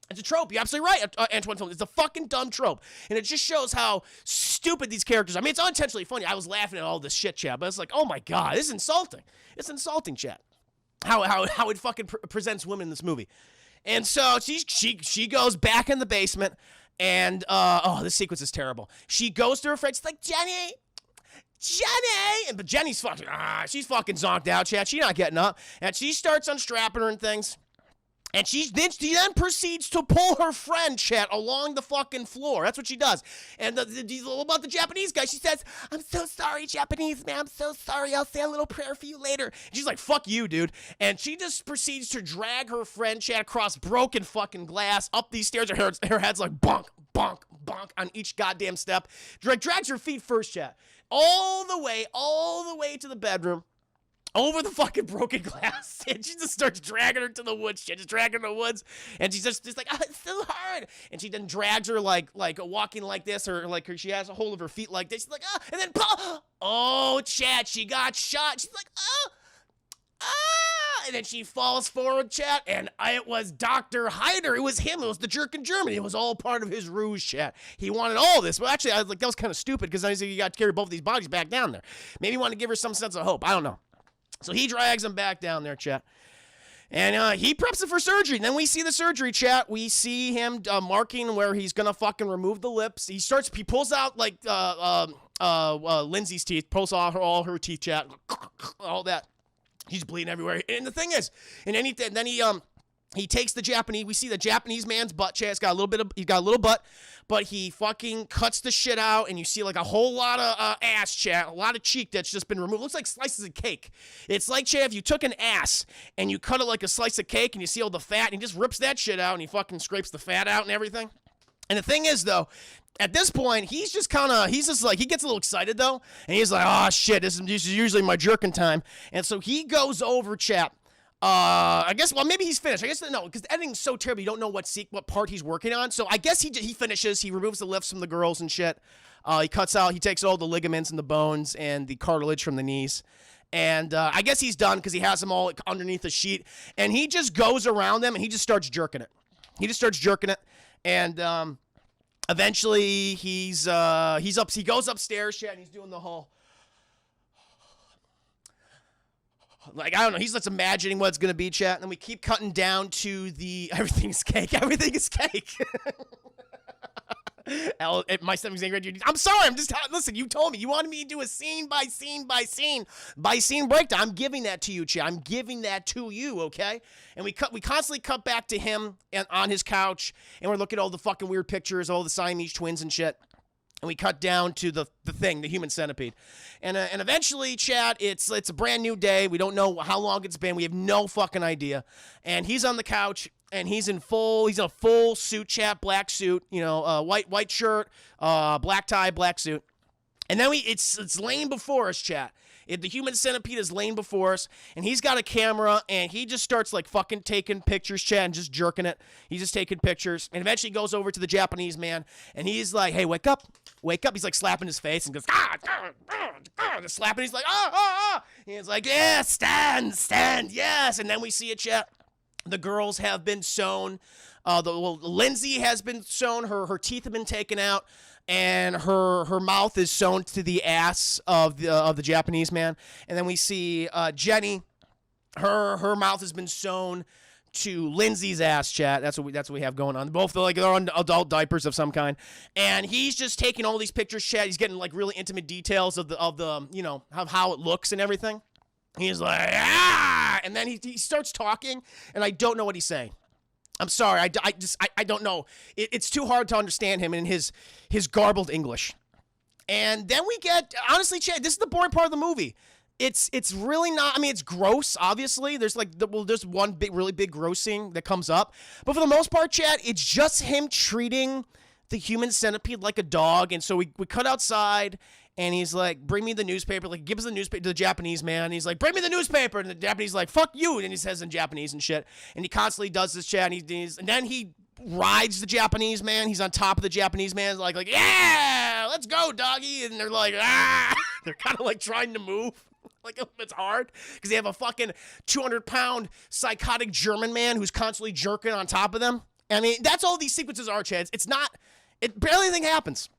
It's a trope. You're absolutely right, Antoine. It's a fucking dumb trope. And it just shows how stupid these characters are. I mean, it's unintentionally funny. I was laughing at all this shit, chat, but it's like, oh my God, this is insulting. It's insulting, chat. How it fucking presents women in this movie. And so she goes back in the basement, and this sequence is terrible. She goes to her friend. She's like, Jenny. But Jenny's fucking, she's fucking zonked out, chat. She's not getting up. And she starts unstrapping her and things. And she then proceeds to pull her friend, chat, along the fucking floor. That's what she does. And about the Japanese guy, she says, I'm so sorry, Japanese man. I'm so sorry. I'll say a little prayer for you later. And she's like, fuck you, dude. And she just proceeds to drag her friend, chat, across broken fucking glass, up these stairs. Her head's like bonk, bonk, bonk on each goddamn step. Drags her feet first, chat. All the way to the bedroom. Over the fucking broken glass, and she just starts dragging her to the woods. She just dragging her to the woods, and she's just like, oh, it's so hard. And she then drags her like walking like this, or like she has a hold of her feet like this. She's like, and then chat, she got shot. She's like, and then she falls forward, chat, and it was Dr. Hyder. It was him. It was the jerk in Germany. It was all part of his ruse, chat. He wanted all this. Well, actually, I was like, that was kind of stupid because I said you got to carry both of these bodies back down there. Maybe he wanted to give her some sense of hope. I don't know. So he drags him back down there, chat. And he preps him for surgery. And then we see the surgery, chat. We see him marking where he's going to fucking remove the lips. He pulls out, like, Lindsay's teeth. Pulls out all her teeth, chat. All that. He's bleeding everywhere. And the thing is, then he takes the Japanese. We see the Japanese man's butt, chat. He's got a little butt. But he fucking cuts the shit out, and you see like a whole lot of ass, chat, a lot of cheek that's just been removed. Looks like slices of cake. It's like, chat, if you took an ass and you cut it like a slice of cake, and you see all the fat, and he just rips that shit out, and he fucking scrapes the fat out and everything. And the thing is, though, at this point, he gets a little excited, though, and he's like, oh, shit, this is usually my jerking time. And so he goes over, chat. I guess, well, maybe he's finished. I guess, no, because the editing's so terrible, you don't know what part he's working on. So I guess he finishes. He removes the lifts from the girls and shit. He takes all the ligaments and the bones and the cartilage from the knees. And I guess he's done because he has them all underneath the sheet. And he just goes around them and he just starts jerking it. And eventually he goes upstairs, shit, and he's doing the whole, like, I don't know, he's just imagining what it's going to be, chat, and then we keep cutting down to everything is cake. My stomach's angry. I'm sorry, listen, you told me, you wanted me to do a scene by scene breakdown. I'm giving that to you, chat. I'm giving that to you, okay? And we constantly cut back to him on his couch, and we're looking at all the fucking weird pictures, all the Siamese twins and shit. And we cut down to the human centipede. And eventually, Chad, it's a brand new day. We don't know how long it's been. We have no fucking idea. And he's on the couch, and he's in a full suit, Chad, black suit, white shirt, black tie, black suit. And then it's laying before us, Chad. The human centipede is laying before us, and he's got a camera, and he just starts like fucking taking pictures, Chad, and just jerking it. He's just taking pictures, and eventually goes over to the Japanese man, and he's like, "Hey, wake up, wake up!" He's like slapping his face and goes, just slapping. He's like, ah. And he's like, "Yeah, stand, yes." And then we see it, Chad. The girls have been sewn. Lindsay has been sewn. Her teeth have been taken out. And her mouth is sewn to the ass of the Japanese man. And then we see Jenny, her mouth has been sewn to Lindsay's ass, chat. That's what we have going on. Both they're on adult diapers of some kind. And he's just taking all these pictures, chat. He's getting like really intimate details of the how it looks and everything. He's like, ah, and then he starts talking, and I don't know what he's saying. I'm sorry, I don't know. It's too hard to understand him in his garbled English. And then we get, honestly, Chad, this is the boring part of the movie. It's really not, I mean, it's gross, obviously. There's there's one really big gross scene that comes up. But for the most part, Chad, it's just him treating the human centipede like a dog. And so we cut outside, and he's like, bring me the newspaper. Like, give us the newspaper to the Japanese man. He's like, bring me the newspaper. And the Japanese like, fuck you. And he says in Japanese and shit. And he constantly does this, Chad. And then he rides the Japanese man. He's on top of the Japanese man. Like, yeah, let's go, doggy. And they're like, ah. They're kind of like trying to move. Like, it's hard because they have a fucking 200-pound psychotic German man who's constantly jerking on top of them. I mean, that's all these sequences are, Chad. Barely anything happens.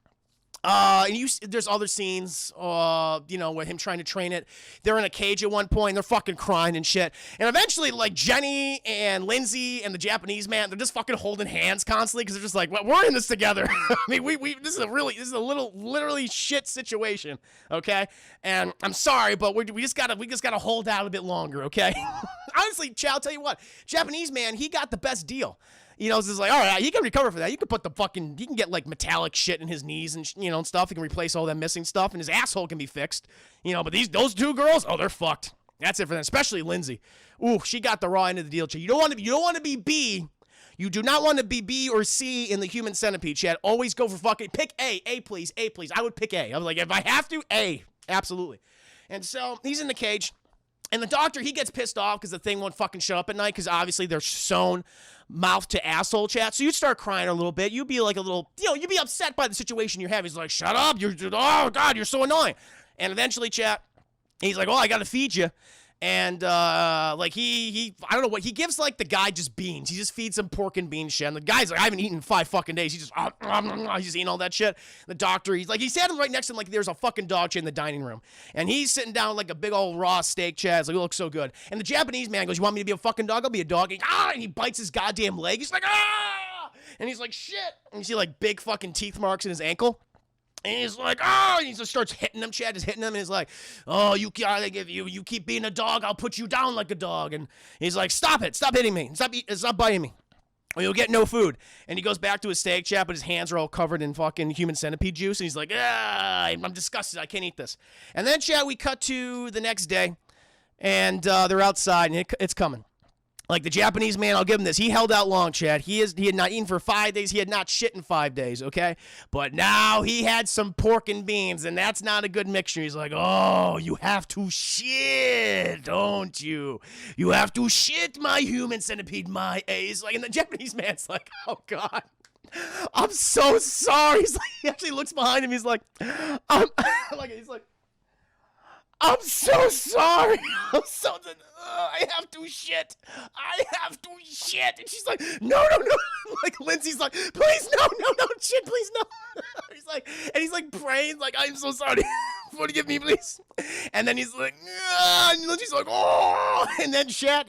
And there's other scenes, with him trying to train it. They're in a cage at one point. They're fucking crying and shit. And eventually, like, Jenny and Lindsay and the Japanese man, they're just fucking holding hands constantly because they're just like, well, we're in this together. I mean, this is a literally shit situation, okay? And I'm sorry, but we just gotta hold out a bit longer, okay? Honestly, Chow, I'll tell you what, Japanese man, he got the best deal. It's just like, all right, he can recover for that. You can put he can get like metallic shit in his knees and and stuff. He can replace all that missing stuff, and his asshole can be fixed. But those two girls, oh, they're fucked. That's it for them. Especially Lindsay. Ooh, she got the raw end of the deal. You don't want to be B. You do not want to be B or C in the human centipede, Chad. Always go for fucking pick A please, A please. I would pick A. I was like, if I have to, A, absolutely. And so he's in the cage. And the doctor, he gets pissed off because the thing won't fucking shut up at night because obviously they're sewn mouth to asshole, chat. So you'd start crying a little bit. You'd be like a little, you'd be upset by the situation you're having. He's like, shut up. Oh, God, you're so annoying. And eventually, chat, he's like, oh, I got to feed you. And, he I don't know what, he gives, like, the guy just beans. He just feeds him pork and bean shit. And the guy's like, I haven't eaten in 5 fucking days. He's just eating all that shit. The doctor, he sat him right next to him like there's a fucking dog shit in the dining room. And he's sitting down like a big old raw steak, Chad. It's like, it looks so good. And the Japanese man goes, you want me to be a fucking dog? I'll be a dog. And he bites his goddamn leg. He's like, ah! And he's like, shit. And you see, like, big fucking teeth marks in his ankle. And he's like, oh, and he just starts hitting him, Chad, just hitting him, and he's like, oh, you keep being a dog, I'll put you down like a dog. And he's like, stop hitting me, stop biting me, or you'll get no food. And he goes back to his steak, Chad, but his hands are all covered in fucking human centipede juice, and he's like, I'm disgusted, I can't eat this. And then, Chad, we cut to the next day, and they're outside, and it's coming. Like the Japanese man, I'll give him this. He held out long, Chad. He had not eaten for 5 days. He had not shit in 5 days, okay? But now he had some pork and beans, and that's not a good mixture. He's like, oh, you have to shit, don't you? You have to shit, my human centipede, my ace. Like, and the Japanese man's like, oh, God. I'm so sorry. He's like, he actually looks behind him. He's like, I'm so sorry. I have to shit. And she's like, no. Like, Lindsay's like, please, no, shit, please, no. he's like praying, like, I'm so sorry. Forgive me, please. And then he's like, and Lindsay's like, oh. And then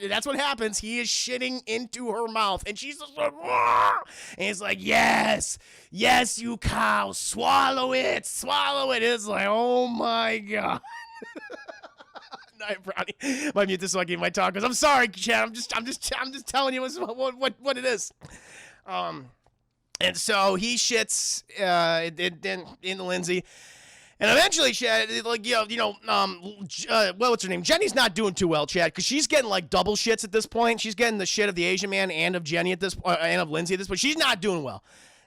that's what happens. He is shitting into her mouth. And she's just like, oh. And he's like, yes, you cow, swallow it. It's like, oh my God. Brownie. My mute this so I give my talk because I'm sorry, Chad. I'm just telling you what it is. And And so he shits into Lindsay. And eventually, Chad, like, what's her name? Jenny's not doing too well, Chad, because she's getting like double shits at this point. She's getting the shit of the Asian man and of Jenny at this point, and of Lindsay at this point. She's not doing well.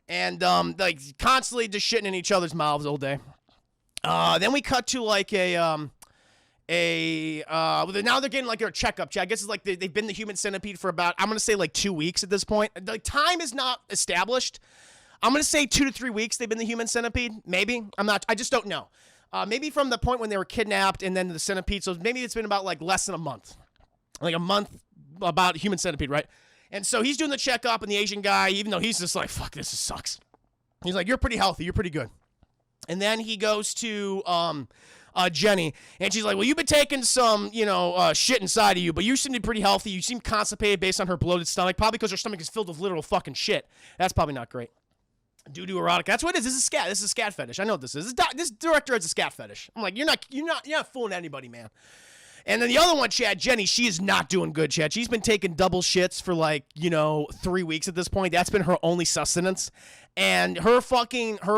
And like constantly just shitting in each other's mouths all day. Then we cut to like now they're getting like a checkup. I guess it's like they've been the human centipede for about, I'm gonna say like 2 weeks at this point. The time is not established. I'm gonna say 2 to 3 weeks they've been the human centipede. Maybe I just don't know. Maybe from the point when they were kidnapped and then the centipede. So maybe it's been about like less than a month, like a month about human centipede, right? And so he's doing the checkup, and the Asian guy, even though he's just like, fuck, this sucks. He's like, you're pretty healthy. You're pretty good. And then he goes to Jenny, and she's like, well, you've been taking some, shit inside of you, but you seem to be pretty healthy. You seem constipated based on her bloated stomach, probably because her stomach is filled with literal fucking shit. That's probably not great. Doo-doo erotica. That's what it is. This is scat. This is a scat fetish. I know what this is. This director has a scat fetish. I'm like, you're not fooling anybody, man. And then the other one, Chad, Jenny, she is not doing good, Chad. She's been taking double shits for like, 3 weeks at this point. That's been her only sustenance. And her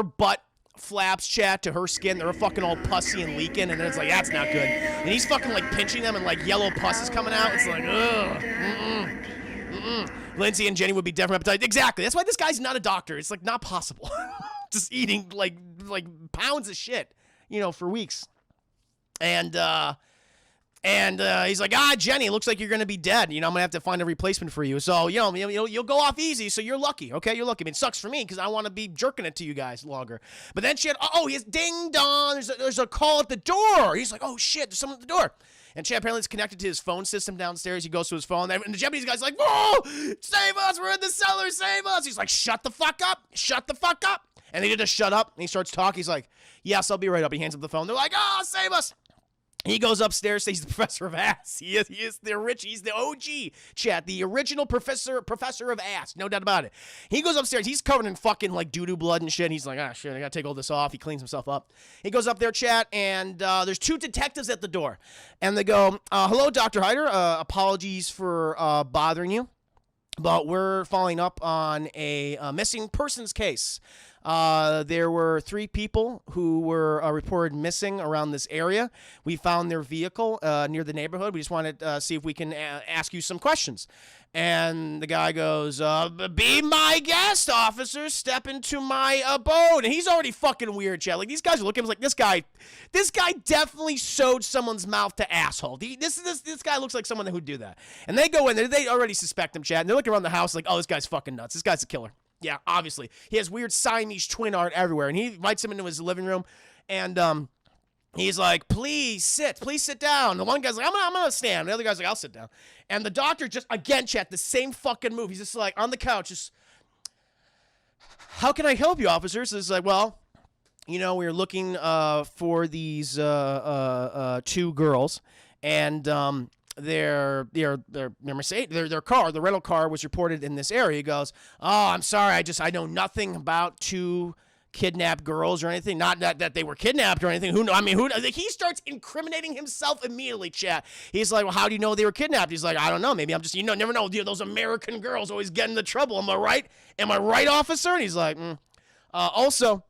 butt flaps, Chad, to her skin. They're fucking all pussy and leaking. And then it's like, that's not good. And he's fucking like pinching them and like yellow pus is coming out. It's like, ugh. Lindsay and Jenny would be different appetite. Exactly. That's why this guy's not a doctor. It's like not possible. Just eating like pounds of shit, for weeks. And he's like, Jenny, it looks like you're going to be dead. I'm going to have to find a replacement for you. So, you'll go off easy. So you're lucky. Okay. You're lucky. I mean, it sucks for me because I want to be jerking it to you guys longer. But then Chad, he has ding dong. There's a call at the door. He's like, oh shit, there's someone at the door. And Chad apparently is connected to his phone system downstairs. He goes to his phone, and the Japanese guy's like, whoa, save us. We're in the cellar. Save us. He's like, shut the fuck up. Shut the fuck up. And they just shut up. And he starts talking. He's like, yes, I'll be right up. He hands up the phone. They're like, save us. He goes upstairs, says he's the professor of ass. He's the OG, Chad, the original professor of ass, no doubt about it. He goes upstairs, he's covered in fucking like doo-doo blood and shit. He's like, shit, I gotta take all this off. He cleans himself up. He goes up there, Chad, and there's 2 detectives at the door. And they go, hello, Dr. Hyder, apologies for bothering you, but we're following up on a missing persons case. There were 3 people who were reported missing around this area. We found their vehicle near the neighborhood. We just wanted to see if we can ask you some questions. And the guy goes, be my guest, officer. Step into my abode. And he's already fucking weird, Chad. Like, these guys are looking like this guy definitely sewed someone's mouth to asshole. This guy looks like someone who'd do that. And they go in there. They already suspect him, Chad. And they're looking around the house like, oh, this guy's fucking nuts. This guy's a killer. Yeah, obviously. He has weird Siamese twin art everywhere. And he invites him into his living room. And he's like, please sit down. The one guy's like, I'm going to stand. The other guy's like, I'll sit down. And the doctor just, again, Chet, the same fucking move. He's just like, on the couch, just, how can I help you, officers? It's like, well, we're looking for these 2 girls. And their Mercedes, their car, the rental car was reported in this area. He goes, oh, I'm sorry, I know nothing about 2 kidnapped girls or anything. Not that they were kidnapped or anything. He starts incriminating himself immediately, chat. He's like, well, how do you know they were kidnapped? He's like, I don't know. Maybe I'm just, never know. Those American girls always get into trouble. Am I right? Am I right, officer? And he's like, also,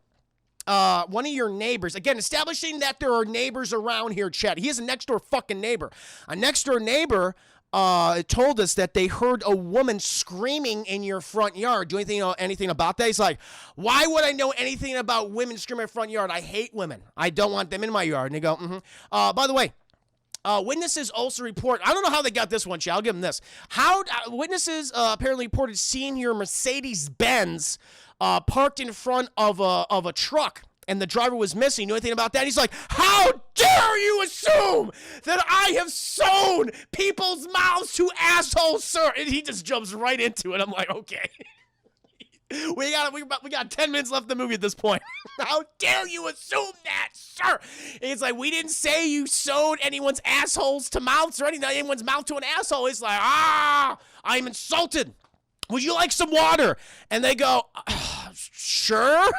one of your neighbors, again, establishing that there are neighbors around here, Chet. He is a next door fucking neighbor. A next door neighbor told us that they heard a woman screaming in your front yard. Do you know anything about that? He's like, why would I know anything about women screaming in my front yard? I hate women. I don't want them in my yard. And they go, by the way, witnesses also report, I don't know how they got this one, Chet. I'll give them this. Witnesses apparently reported seeing your Mercedes-Benz parked in front of a truck, and the driver was missing. You know anything about that? He's like, how dare you assume that I have sewn people's mouths to assholes, sir? And he just jumps right into it. I'm like, okay. We got 10 minutes left in the movie at this point. How dare you assume that, sir? And it's like, we didn't say you sewed anyone's assholes to mouths or anyone's mouth to an asshole. It's like, I'm insulted. Would you like some water? And they go, sure.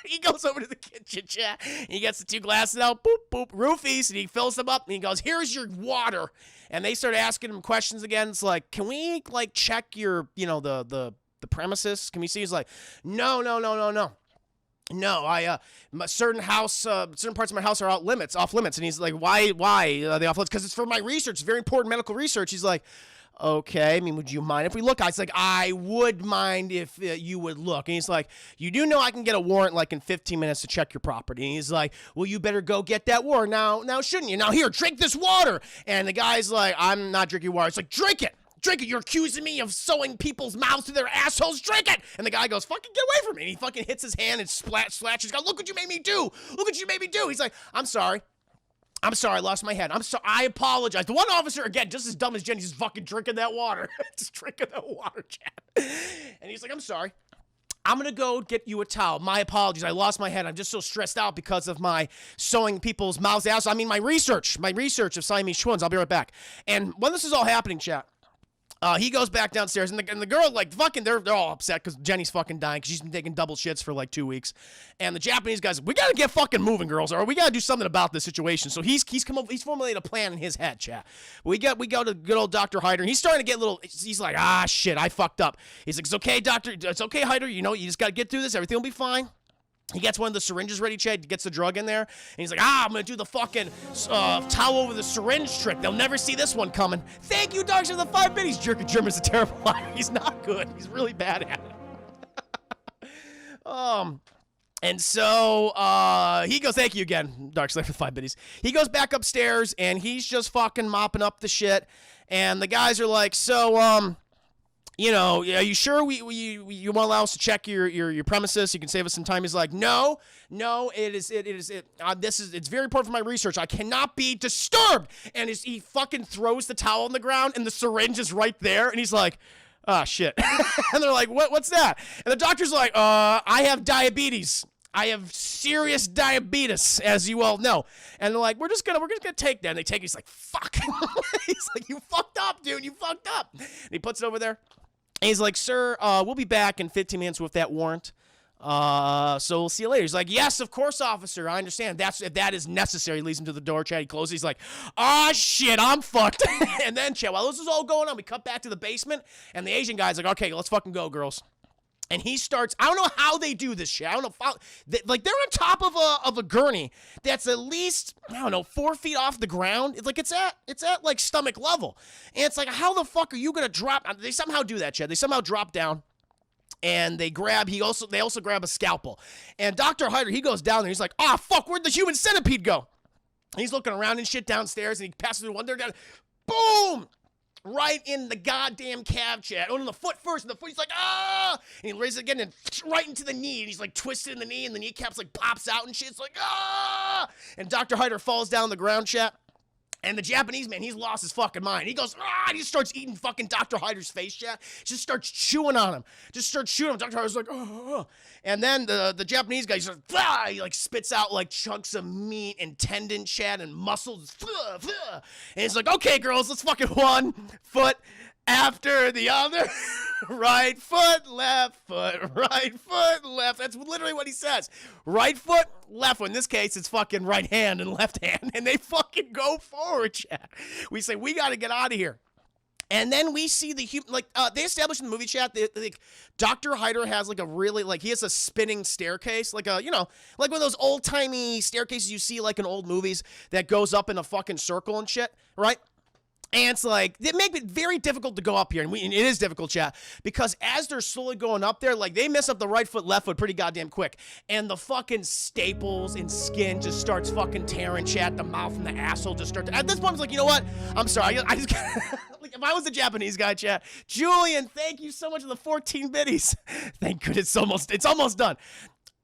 He goes over to the kitchen, chat. He gets the 2 glasses out, boop, boop, roofies, and he fills them up, and he goes, here's your water. And they start asking him questions again. It's like, can we, check your, the the premises? Can we see? He's like, no. No, certain parts of my house are off limits. And he's like, why are they off limits? Because it's for my research. It's very important medical research. He's like, okay, I mean, would you mind if we look? I was like, I would mind if you would look. And he's like, you do know I can get a warrant like in 15 minutes to check your property. And he's like, well, you better go get that warrant now, shouldn't you? Now, here, drink this water. And the guy's like, I'm not drinking water. It's like, drink it. Drink it. You're accusing me of sewing people's mouths to their assholes. Drink it. And the guy goes, fucking get away from me. And he fucking hits his hand and splashes. He's like, look what you made me do. Look what you made me do. He's like, I'm sorry, I lost my head. I apologize. The one officer, again, just as dumb as Jenny, just fucking drinking that water. Just drinking that water, Chad. And he's like, I'm sorry. I'm going to go get you a towel. My apologies. I lost my head. I'm just so stressed out because of my sewing people's mouths out. I mean, my research of Siamese twins. I'll be right back. And when this is all happening, chat, he goes back downstairs, and the girl, like, fucking, they're all upset because Jenny's fucking dying because she's been taking double shits for, like, 2 weeks. And the Japanese guys, we gotta get fucking moving, girls, or we gotta do something about this situation. So he's formulated a plan in his head, chat. We go to good old Dr. Hyder, and he's starting to get he's like, shit, I fucked up. He's like, it's okay, doctor, it's okay, Hyder, you know, you just gotta get through this, everything will be fine. He gets one of the syringes ready, Chad, gets the drug in there, and he's like, I'm gonna do the fucking towel over the syringe trick. They'll never see this one coming. Thank you, Dogs, for the 5 minutes. German's a terrible liar. He's not good. He's really bad at it. And so he goes, thank you again, Dark Slayer, for the 5 minutes. He goes back upstairs, and he's just fucking mopping up the shit, and the guys are like, so, you know, are you sure you want to allow us to check your premises? You can save us some time. He's like, no, it's very important for my research. I cannot be disturbed. And he fucking throws the towel on the ground, and the syringe is right there. And he's like, oh shit. And they're like, what's that? And the doctor's like, I have diabetes. I have serious diabetes, as you all know. And they're like, we're just gonna take that. And they take it. He's like, fuck. He's like, you fucked up, dude. You fucked up. And he puts it over there. And he's like, sir, we'll be back in 15 minutes with that warrant. So we'll see you later. He's like, yes, of course, officer. I understand. If that is necessary. He leads him to the door. Chad, he closes. He's like, shit, I'm fucked. And then, Chad, while this is all going on, we cut back to the basement. And the Asian guy's like, okay, let's fucking go, girls. And he starts, I don't know how they do this shit. I don't know how, like, they're on top of a gurney that's at least, I don't know, 4 feet off the ground. It's like, it's at like stomach level. And it's like, how the fuck are you gonna drop? They somehow do that, Chad. They somehow drop down. And they also grab a scalpel. And Dr. Hyder, he goes down there. He's like, fuck, where'd the human centipede go? And he's looking around and shit downstairs, and he passes through one door, boom! Right in the goddamn cab, Chad. On the foot first, and the foot, he's like, And he raises it again, and right into the knee, and he's like twisted in the knee, and the kneecap's like pops out and shit. It's like, And Dr. Hyder falls down the ground, Chad. And the Japanese man, he's lost his fucking mind. He goes, and he starts eating fucking Dr. Hyder's face, Chad. Just starts chewing on him. Dr. Hyder's like, And then the Japanese guy, he like spits out like chunks of meat and tendon, Chad, and muscles. And he's like, okay, girls, let's fucking one foot after the other. Right foot, left foot, right foot, left. That's literally what he says. Right foot, left foot. In this case, it's fucking right hand and left hand. And they fucking go forward, Chad. We say, we got to get out of here. And then we see the human, like, they established in the movie, chat, like, Dr. Hyder has, like, he has a spinning staircase, like like one of those old-timey staircases you see, like, in old movies that goes up in a fucking circle and shit, right? And it's like, they make it very difficult to go up here. And it is difficult, chat, because as they're slowly going up there, like, they mess up the right foot, left foot pretty goddamn quick. And the fucking staples and skin just starts fucking tearing, chat. The mouth and the asshole just start to, at this point, it's like, you know what? I'm sorry. I just like, if I was a Japanese guy, chat, Julian, thank you so much for the 14 biddies. Thank goodness, it's almost done.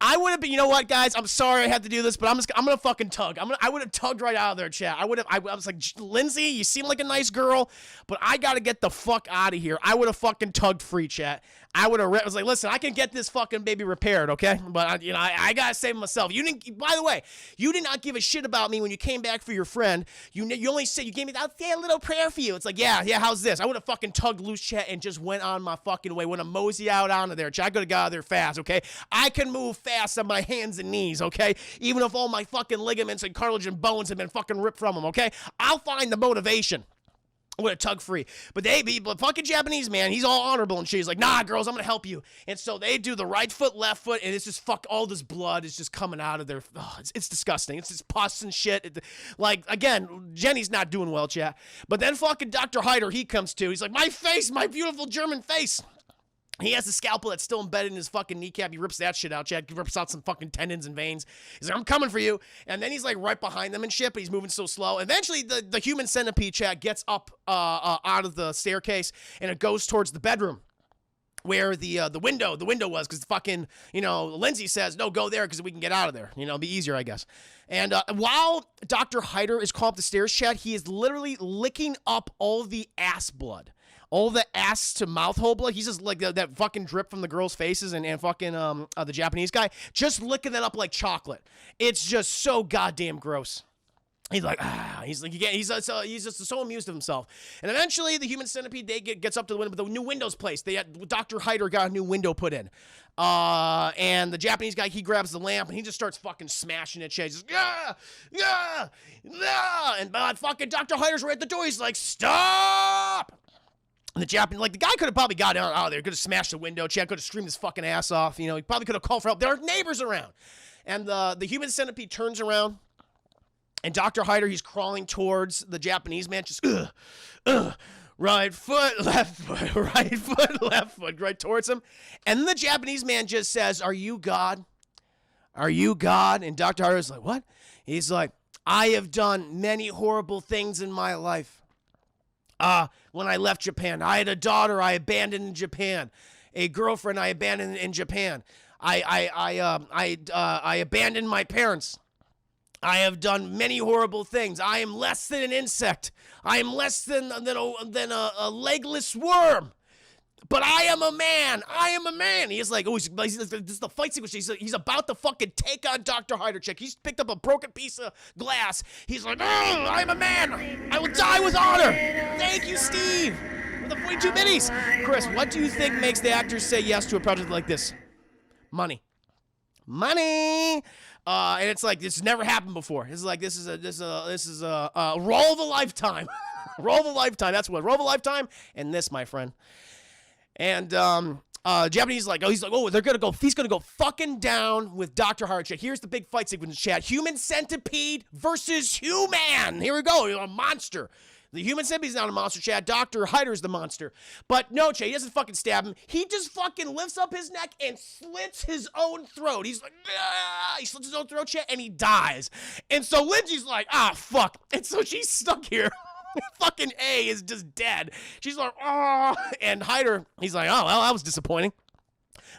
I would have been, you know what, guys? I'm sorry I had to do this, but I'm gonna fucking tug. I would have tugged right out of there, chat. I was like, Lindsay, you seem like a nice girl, but I gotta get the fuck out of here. I would have fucking tugged free, chat. I was like, listen, I can get this fucking baby repaired, okay? But I gotta save myself. By the way, you did not give a shit about me when you came back for your friend. You only said, you gave me, I'll say a little prayer for you. It's like, yeah, how's this? I would have fucking tugged loose, chat, and just went on my fucking way. Would have mosey out onto there, chat. I could have got out of there fast, okay? I can move fast on my hands and knees, okay? Even if all my fucking ligaments and cartilage and bones have been fucking ripped from them, okay? I'll find the motivation. with a tug free. But but fucking Japanese man, he's all honorable and shit. He's like, nah, girls, I'm gonna help you. And so they do the right foot, left foot, and it's just all this blood is just coming out of their. Oh, it's disgusting. It's just pus and shit. Like again, Jenny's not doing well, chat. But then fucking Dr. Hyder, he comes to. He's like, my face, my beautiful German face. He has a scalpel that's still embedded in his fucking kneecap. He rips that shit out, Chad. He rips out some fucking tendons and veins. He's like, I'm coming for you. And then he's like right behind them and shit, but he's moving so slow. Eventually, the human centipede, Chad, gets up out of the staircase, and it goes towards the bedroom where the window was, because fucking, Lindsay says, no, go there because we can get out of there. It'll be easier, I guess. And while Dr. Hyder is crawling up the stairs, Chad, he is literally licking up all the ass blood. All the ass to mouth hole blood. He's just like that fucking drip from the girls' faces and fucking the Japanese guy. Just licking that up like chocolate. It's just so goddamn gross. He's like, he's just so amused of himself. And eventually, the human centipede gets up to the window, but the new window's placed. Dr. Hyder got a new window put in. And the Japanese guy, he grabs the lamp and he just starts fucking smashing it. He's just, yeah. And fucking Dr. Hyder's right at the door. He's like, stop. And the Japanese, the guy could have probably got out of there, could have smashed the window. Chad could have screamed his fucking ass off. He probably could have called for help. There are neighbors around. And the human centipede turns around, and Dr. Hyder, he's crawling towards the Japanese man, just, right foot, left foot, right foot, left foot, right towards him. And then the Japanese man just says, are you God? Are you God? And Dr. Hyder's like, what? He's like, I have done many horrible things in my life. When I left Japan, I had a daughter I abandoned in Japan, a girlfriend I abandoned in Japan. I abandoned my parents. I have done many horrible things. I am less than an insect. I am less than a legless worm. But I am a man. I am a man. He's like, this is the fight sequence. He's about to fucking take on Dr. Hyder. Check. He's picked up a broken piece of glass. He's like, I'm a man. I will die with honor. Thank you, Steve. For the 42 minis. Chris, what do you think makes the actors say yes to a project like this? Money. Money. And it's like, this never happened before. It's like, this is a roll of a lifetime. Roll of a lifetime. That's what. Roll of a lifetime. And this, my friend. And Japanese they're gonna go. He's gonna go fucking down with Dr. Hyder. Here's the big fight sequence, chat. Human centipede versus human. Here we go. You're a monster. The human centipede's not a monster, chat. Dr. Hyder's the monster. But no, chat, he doesn't fucking stab him. He just fucking lifts up his neck and slits his own throat. He's like, he slits his own throat, chat, and he dies. And so Lindsay's like, fuck. And so she's stuck here. Fucking A is just dead. She's like, and Hyder, he's like, well, that was disappointing.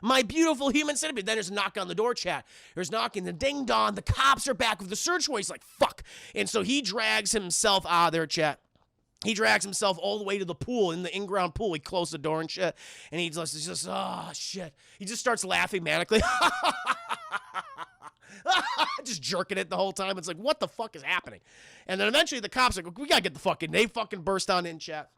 My beautiful human centipede. Then there's a knock on the door, chat. There's knocking, the ding dong. The cops are back with the search warrant. He's like, fuck. And so he drags himself out of there, chat. He drags himself all the way to the pool, in the in-ground pool. He closed the door and shit. And he's just, shit. He just starts laughing manically. Just jerking it the whole time. It's like, what the fuck is happening? And then eventually the cops are like, we gotta get the fucking, they fucking burst on in, chat.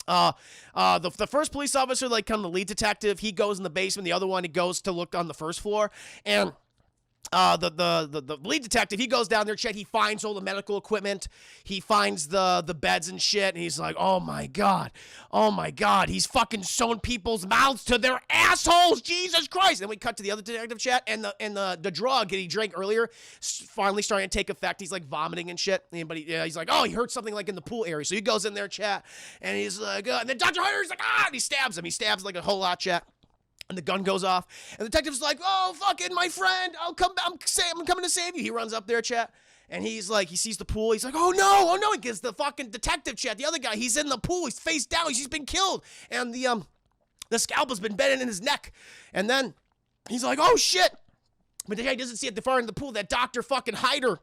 The first police officer, the lead detective, he goes in the basement. The other one, he goes to look on the first floor. And the lead detective, he goes down there, chat. He finds all the medical equipment. He finds the beds and shit. And he's like, oh my God. He's fucking sewn people's mouths to their assholes. Jesus Christ. And we cut to the other detective, chat. And the drug that he drank earlier finally starting to take effect. He's like vomiting and shit. He's like, he heard something in the pool area. So he goes in there, chat. And he's like, and then Dr. Hyder's like, and he stabs him. He stabs a whole lot, chat. And the gun goes off, and the detective's like, "Oh, fucking my friend, I'm coming to save you." He runs up there, chat, and he's like, he sees the pool. He's like, "Oh no!" He gives the fucking detective, chat. The other guy, he's in the pool. He's face down. He's been killed, and the scalpel's been embedded in his neck. And then he's like, "Oh shit!" But the guy doesn't see at the far end of the pool that Dr. fucking Hyder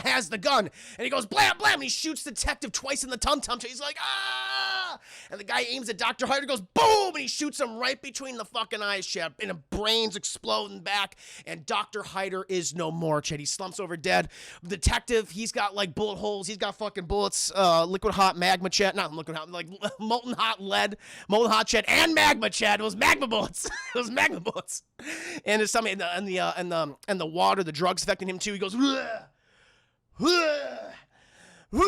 has the gun, and he goes blam blam, and he shoots the detective twice in the tum-tum. He's like, and the guy aims at Dr. Hyder, goes boom, and he shoots him right between the fucking eyes, chat, and the brains exploding back, and Dr. Hyder is no more, chat. He slumps over dead. The detective, he's got bullet holes, he's got fucking bullets, liquid hot magma, chat, not liquid hot, molten hot lead, molten hot, chat, and magma, chat. It was magma bullets. It was magma bullets. And there's something and the water, the drugs affecting him too. He goes, And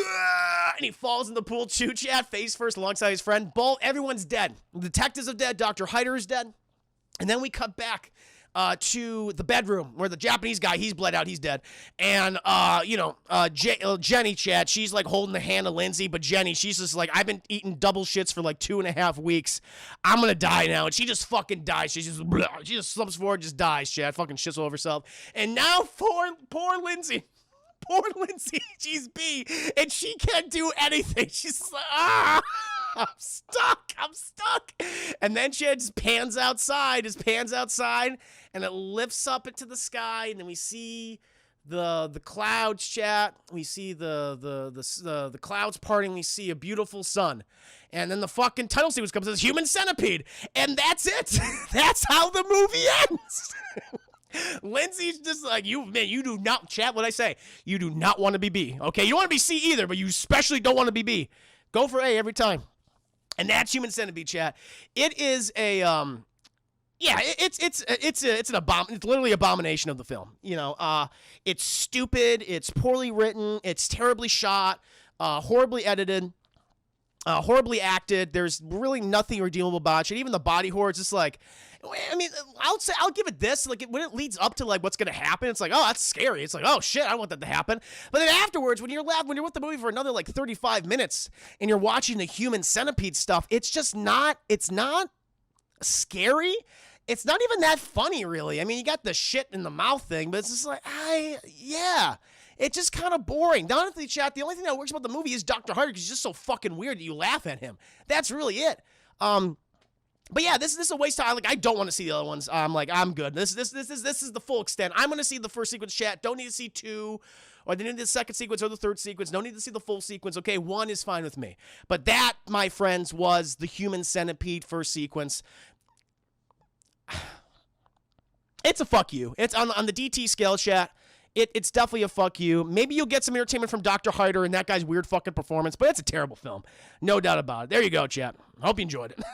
he falls in the pool, choo chat, face first alongside his friend. Everyone's dead. The detectives are dead. Dr. Hyder is dead. And then we cut back to the bedroom where the Japanese guy, he's bled out, he's dead. And, Jenny, chat, she's like holding the hand of Lindsay, but Jenny, she's just like, I've been eating double shits for like 2.5 weeks. I'm gonna die now. And she just fucking dies. She just slumps forward, just dies, chat, fucking shits all over herself. And now poor Lindsay. Poor Lindsay, she's B, and she can't do anything. She's like, I'm stuck. And then she just pans outside, and it lifts up into the sky, and then we see the clouds, chat. We see the clouds parting. We see a beautiful sun. And then the fucking title sequence comes as Human Centipede. And that's it. That's how the movie ends. Lindsay's just like, you do not, chat what I say. You do not want to be B. Okay, you don't want to be C either, but you especially don't want to be B. Go for A every time. And that's Human Centipede, chat. It is a it's literally abomination of the film. It's stupid, it's poorly written, it's terribly shot, horribly edited, horribly acted. There's really nothing redeemable about it. Even the body horror, it's just like, I mean, I'll give it this. Like, when it leads up to like what's gonna happen, it's like, oh, that's scary. It's like, oh shit, I don't want that to happen. But then afterwards, when you're with the movie for another like 35 minutes and you're watching the Human Centipede stuff, it's just not. It's not scary. It's not even that funny, really. I mean, you got the shit in the mouth thing, but it's just like, it's just kind of boring. Honestly, chat, the only thing that works about the movie is Dr. Hyder, because he's just so fucking weird that you laugh at him. That's really it. But yeah, this is a waste of time. Like, I don't want to see the other ones. I'm good. This is the full extent. I'm gonna see the first sequence, chat. Don't need to see 2, or they need the second sequence or the third sequence. Don't need to see the full sequence. Okay, 1 is fine with me. But that, my friends, was the Human Centipede first sequence. It's a fuck you. It's on the DT scale, chat. It's definitely a fuck you. Maybe you'll get some entertainment from Dr. Hyder and that guy's weird fucking performance, but it's a terrible film. No doubt about it. There you go, chat. I hope you enjoyed it.